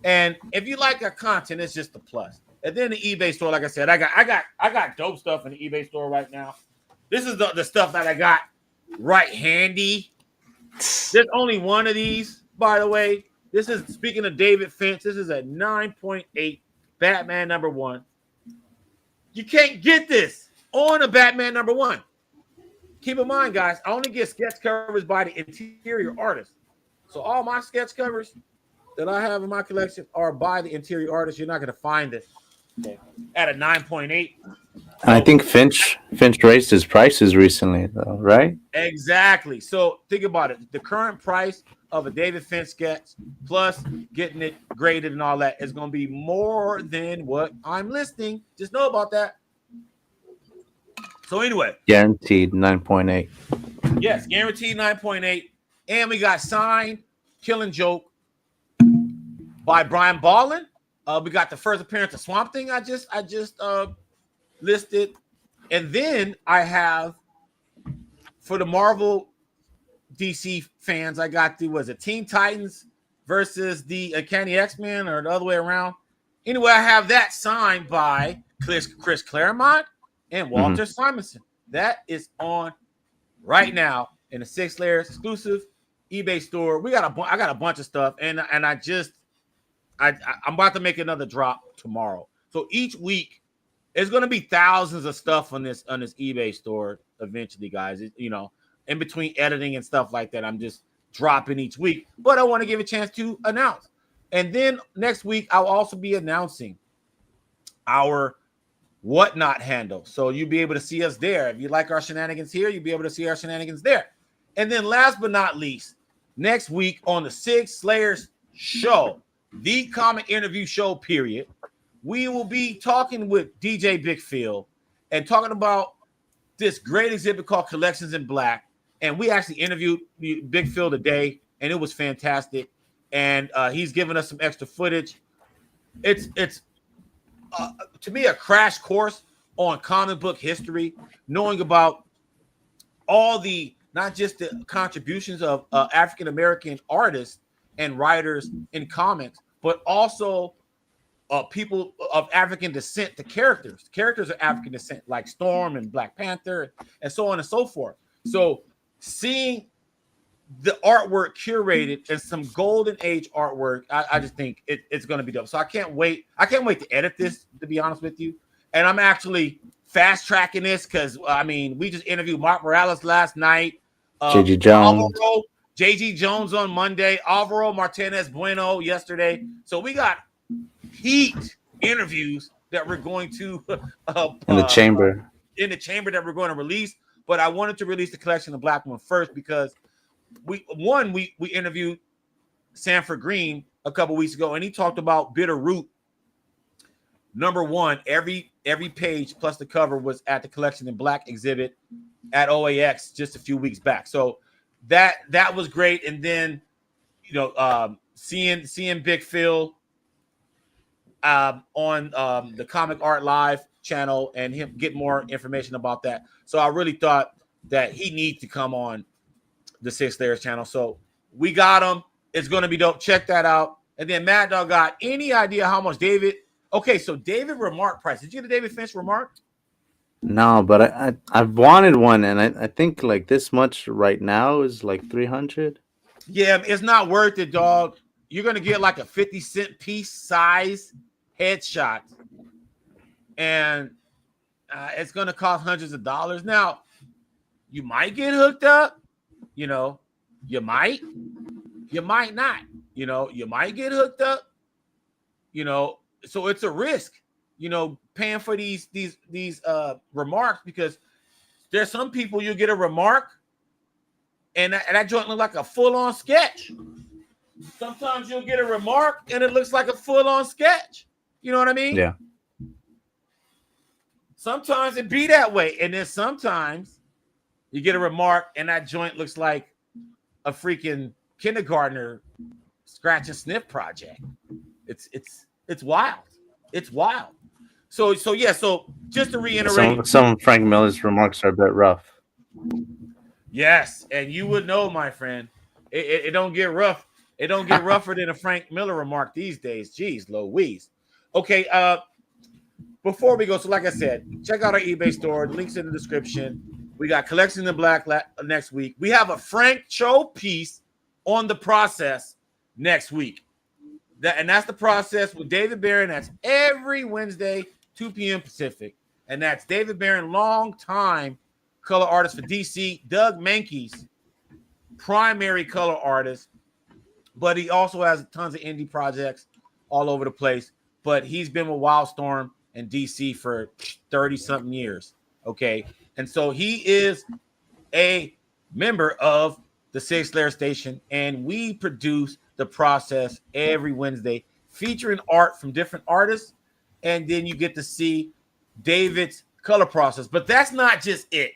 And if you like our content, it's just a plus. And then the eBay store, like I said, I got dope stuff in the eBay store right now. This is the stuff that I got right handy. There's only one of these, by the way. This is, speaking of David Finch, this is a 9.8 Batman #1. You can't get this on a Batman #1. Keep in mind, guys, I only get sketch covers by the interior artist. So all my sketch covers that I have in my collection are by the interior artist. You're not going to find this at a 9.8. And I think Finch raised his prices recently, though, right? Exactly. So think about it. The current price of a David Finch sketch plus getting it graded and all that is going to be more than what I'm listing. Just know about that. So anyway. Guaranteed 9.8. Yes, guaranteed 9.8. And we got signed Killing Joke by Brian Ballin. We got the first appearance of Swamp Thing I just listed. And then I have, for the Marvel DC fans, I got the Teen Titans versus the Uncanny X-Men, or the other way around. Anyway, I have that signed by Chris Claremont and Walter Simonson. That is on right now in the Sig Slayers exclusive eBay store. I got a bunch of stuff, and I'm about to make another drop tomorrow. So each week, it's going to be thousands of stuff on this eBay store eventually, guys. In between editing and stuff like that, I'm just dropping each week. But I want to give a chance to announce. And then next week, I'll also be announcing our Whatnot handle. So you'll be able to see us there. If you like our shenanigans here, you'll be able to see our shenanigans there. And then last but not least, next week on the Sig Slayers show, the comic interview show period, we will be talking with DJ Big Phil and talking about this great exhibit called Collections in Black. And we actually interviewed Big Phil today, and it was fantastic. And he's given us some extra footage. It's to me a crash course on comic book history, knowing about all the, not just the contributions of African-American artists and writers in comics, but also people of African descent to characters. Characters of African descent, like Storm and Black Panther, and so on and so forth. So seeing the artwork curated and some golden age artwork, I just think it's going to be dope. So I can't wait. I can't wait to edit this, to be honest with you. And I'm actually fast tracking this because, we just interviewed Mark Morales last night. JG Jones. JG Jones on Monday. Alvaro Martinez Bueno yesterday. So we got heat interviews that we're going to in the chamber. In the chamber that we're going to release. But I wanted to release the Collection of Black one first because we interviewed Sanford Green a couple weeks ago, and he talked about Bitter Root #1. Every page plus the cover was at the Collection in Black exhibit at OAX just a few weeks back. So that was great. And then seeing Big Phil on the Comic Art Live channel and him get more information about that. So I really thought that he needs to come on the Sig Slayers channel. So we got him. It's going to be dope. Check that out. And then Mad Dog got any idea how much David? Okay, so David Remark price. Did you get a David Finch Remark? No, but I've wanted one, and I think like this much right now is like 300. Yeah, it's not worth it, dog. You're gonna get like a 50-cent piece size headshot, and it's gonna cost hundreds of dollars. Now, you might get hooked up. You might. You might not. You know, you might get hooked up. You know, so it's a risk. You know, paying for these remarks, because there's some people you get a remark and that joint look like a full-on sketch. Sometimes you'll get a remark and it looks like a full-on sketch. You know what I mean? Yeah. Sometimes it be that way. And then sometimes you get a remark and that joint looks like a freaking kindergartner scratch and sniff project. It's wild. It's wild. So yeah, so just to reiterate, some of Frank Miller's remarks are a bit rough. Yes, and you would know, my friend, it don't get rough. It don't get rougher than a Frank Miller remark these days. Jeez Louise. Okay, before we go, so like I said, check out our eBay store. The link's in the description. We got Collection in Black next week. We have a Frank Cho piece on the process next week. That's the process with David Barron. That's every Wednesday, 2 p.m. Pacific. And that's David Barron, long-time color artist for DC. Doug Mankey's primary color artist. But he also has tons of indie projects all over the place. But he's been with Wildstorm and DC for 30-something years. Okay? And so he is a member of the Sig Slayers Station, and we produce the process every Wednesday, featuring art from different artists, and then you get to see David's color process. But that's not just it.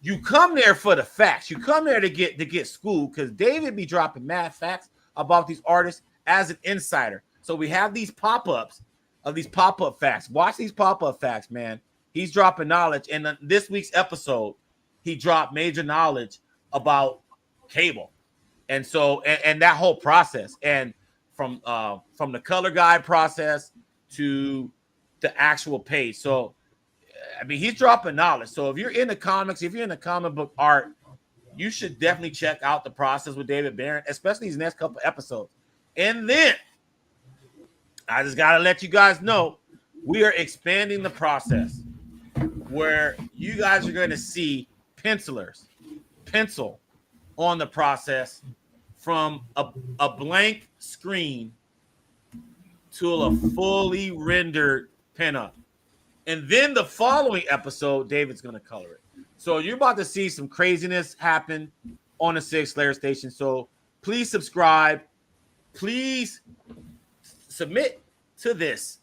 You come there for the facts. You come there to get schooled, because David be dropping mad facts about these artists as an insider. So we have these pop-ups of these pop-up facts. Watch these pop-up facts, man. He's dropping knowledge. And this week's episode, he dropped major knowledge about cable. And so, and that whole process, and from the color guide process to the actual page. So, I mean, he's dropping knowledge. So if you're into comics, if you're into comic book art, you should definitely check out the process with David Barron, especially these next couple episodes. And then I just got to let you guys know, we are expanding the process where you guys are going to see pencilers pencil on the process from a blank screen to a fully rendered pinup. And then the following episode, David's going to color it. So you're about to see some craziness happen on the Sig Slayers Station. So please subscribe. Please submit to this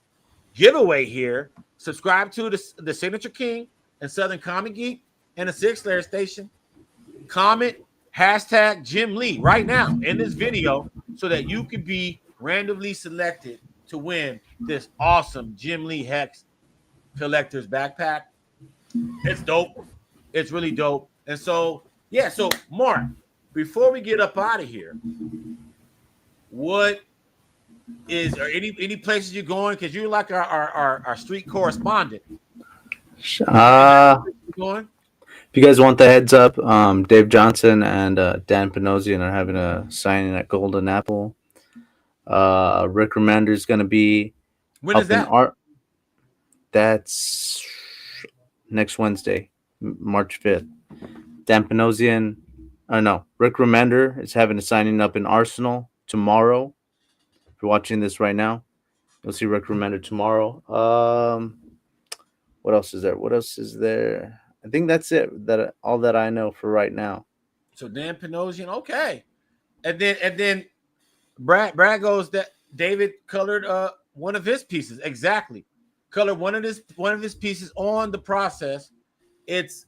giveaway here. Subscribe to the Signature King and Southern Comic Geek and the Sig Slayers Station. Comment hashtag Jim Lee right now in this video so that you can be randomly selected to win this awesome Jim Lee Hex collector's backpack. It's dope. It's really dope. And so, yeah, so Mark, before we get up out of here, what is, or any places you're going? Because you're like our street correspondent. Going? If you guys want the heads up, Dave Johnson and Dan Panosian are having a signing at Golden Apple. Rick Remender is going to be. When is that? That's next Wednesday, March 5th. Dan Panosian, Rick Remender is having a signing up in Arsenal tomorrow. If you're watching this right now, you'll see Rick Remender tomorrow. What else is there? I think that's it. All that I know for right now. So Dan Panosian, okay. And then Brad goes that David colored one of his pieces. Exactly. Colored one of his pieces on the process. It's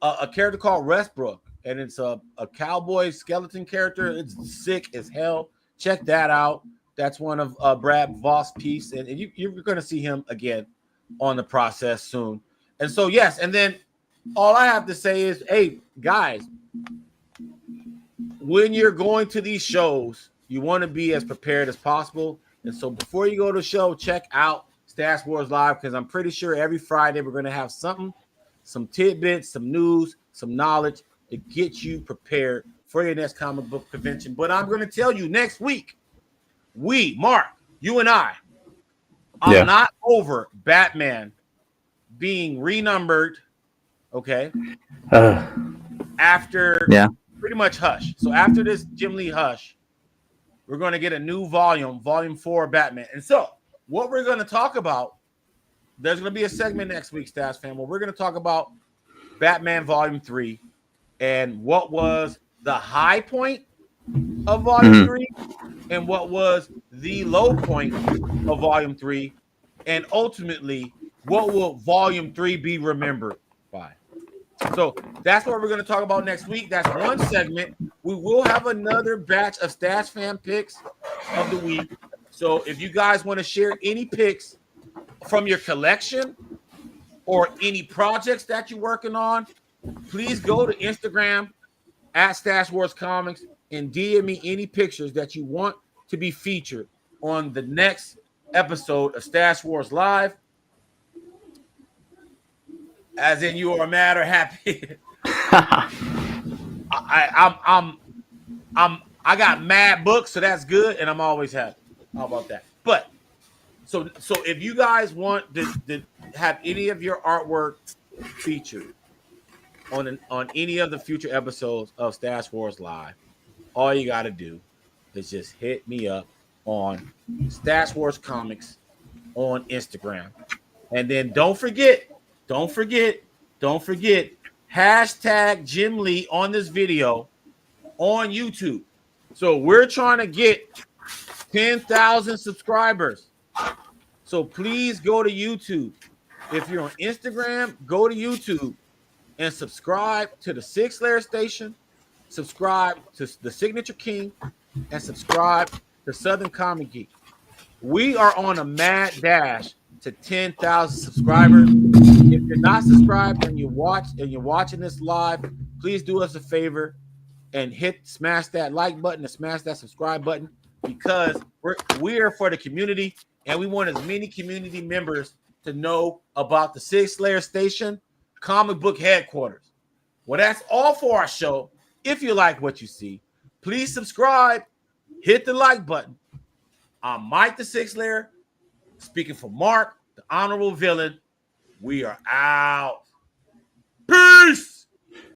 a character called Westbrook, and it's a cowboy skeleton character. It's sick as hell. Check that out. That's one of Brad Voss' piece, and you're going to see him again on the process soon. And so, yes, and then all I have to say is, hey, guys, when you're going to these shows, you want to be as prepared as possible. And so before you go to the show, check out Stash Wars Live, because I'm pretty sure every Friday we're going to have something, some tidbits, some news, some knowledge to get you prepared for your next comic book convention. But I'm going to tell you next week, Mark, you and I'm not over Batman being renumbered, okay? After pretty much Hush. So after this Jim Lee Hush, we're going to get a new volume 4 Batman. And so what we're going to talk about, there's going to be a segment next week, Stats Fan, where we're going to talk about Batman Volume 3 and what was the high point of Volume 3 and what was the low point of Volume 3, and ultimately, what will Volume 3 be remembered by? So that's what we're going to talk about next week. That's one segment. We will have another batch of Stats Fan picks of the week. So if you guys want to share any picks from your collection or any projects that you're working on, please go to Instagram at Stash Wars Comics and DM me any pictures that you want to be featured on the next episode of Stash Wars Live. As in, you are mad or happy. I got mad books, so that's good, and I'm always happy. How about that? But so if you guys want to have any of your artwork featured on any of the future episodes of Stash Wars Live, all you got to do is just hit me up on Stash Wars Comics on Instagram, and then don't forget, hashtag Jim Lee on this video on YouTube. So we're trying to get 10,000 subscribers. So please go to YouTube. If you're on Instagram, go to YouTube and subscribe to the Sig Slayers Station, subscribe to the Signature King, and subscribe to Southern Comic Geek. We are on a mad dash to 10,000 subscribers. If you're not subscribed and you're watching this live, please do us a favor and smash that like button and smash that subscribe button, because we're for the community and we want as many community members to know about the Sig Slayers Station comic book headquarters. Well, that's all for our show. If you like what you see, please subscribe, hit the like button. I'm Mike the Sig Slayer, speaking for Mark, the Honorable Villain. We are out. Peace.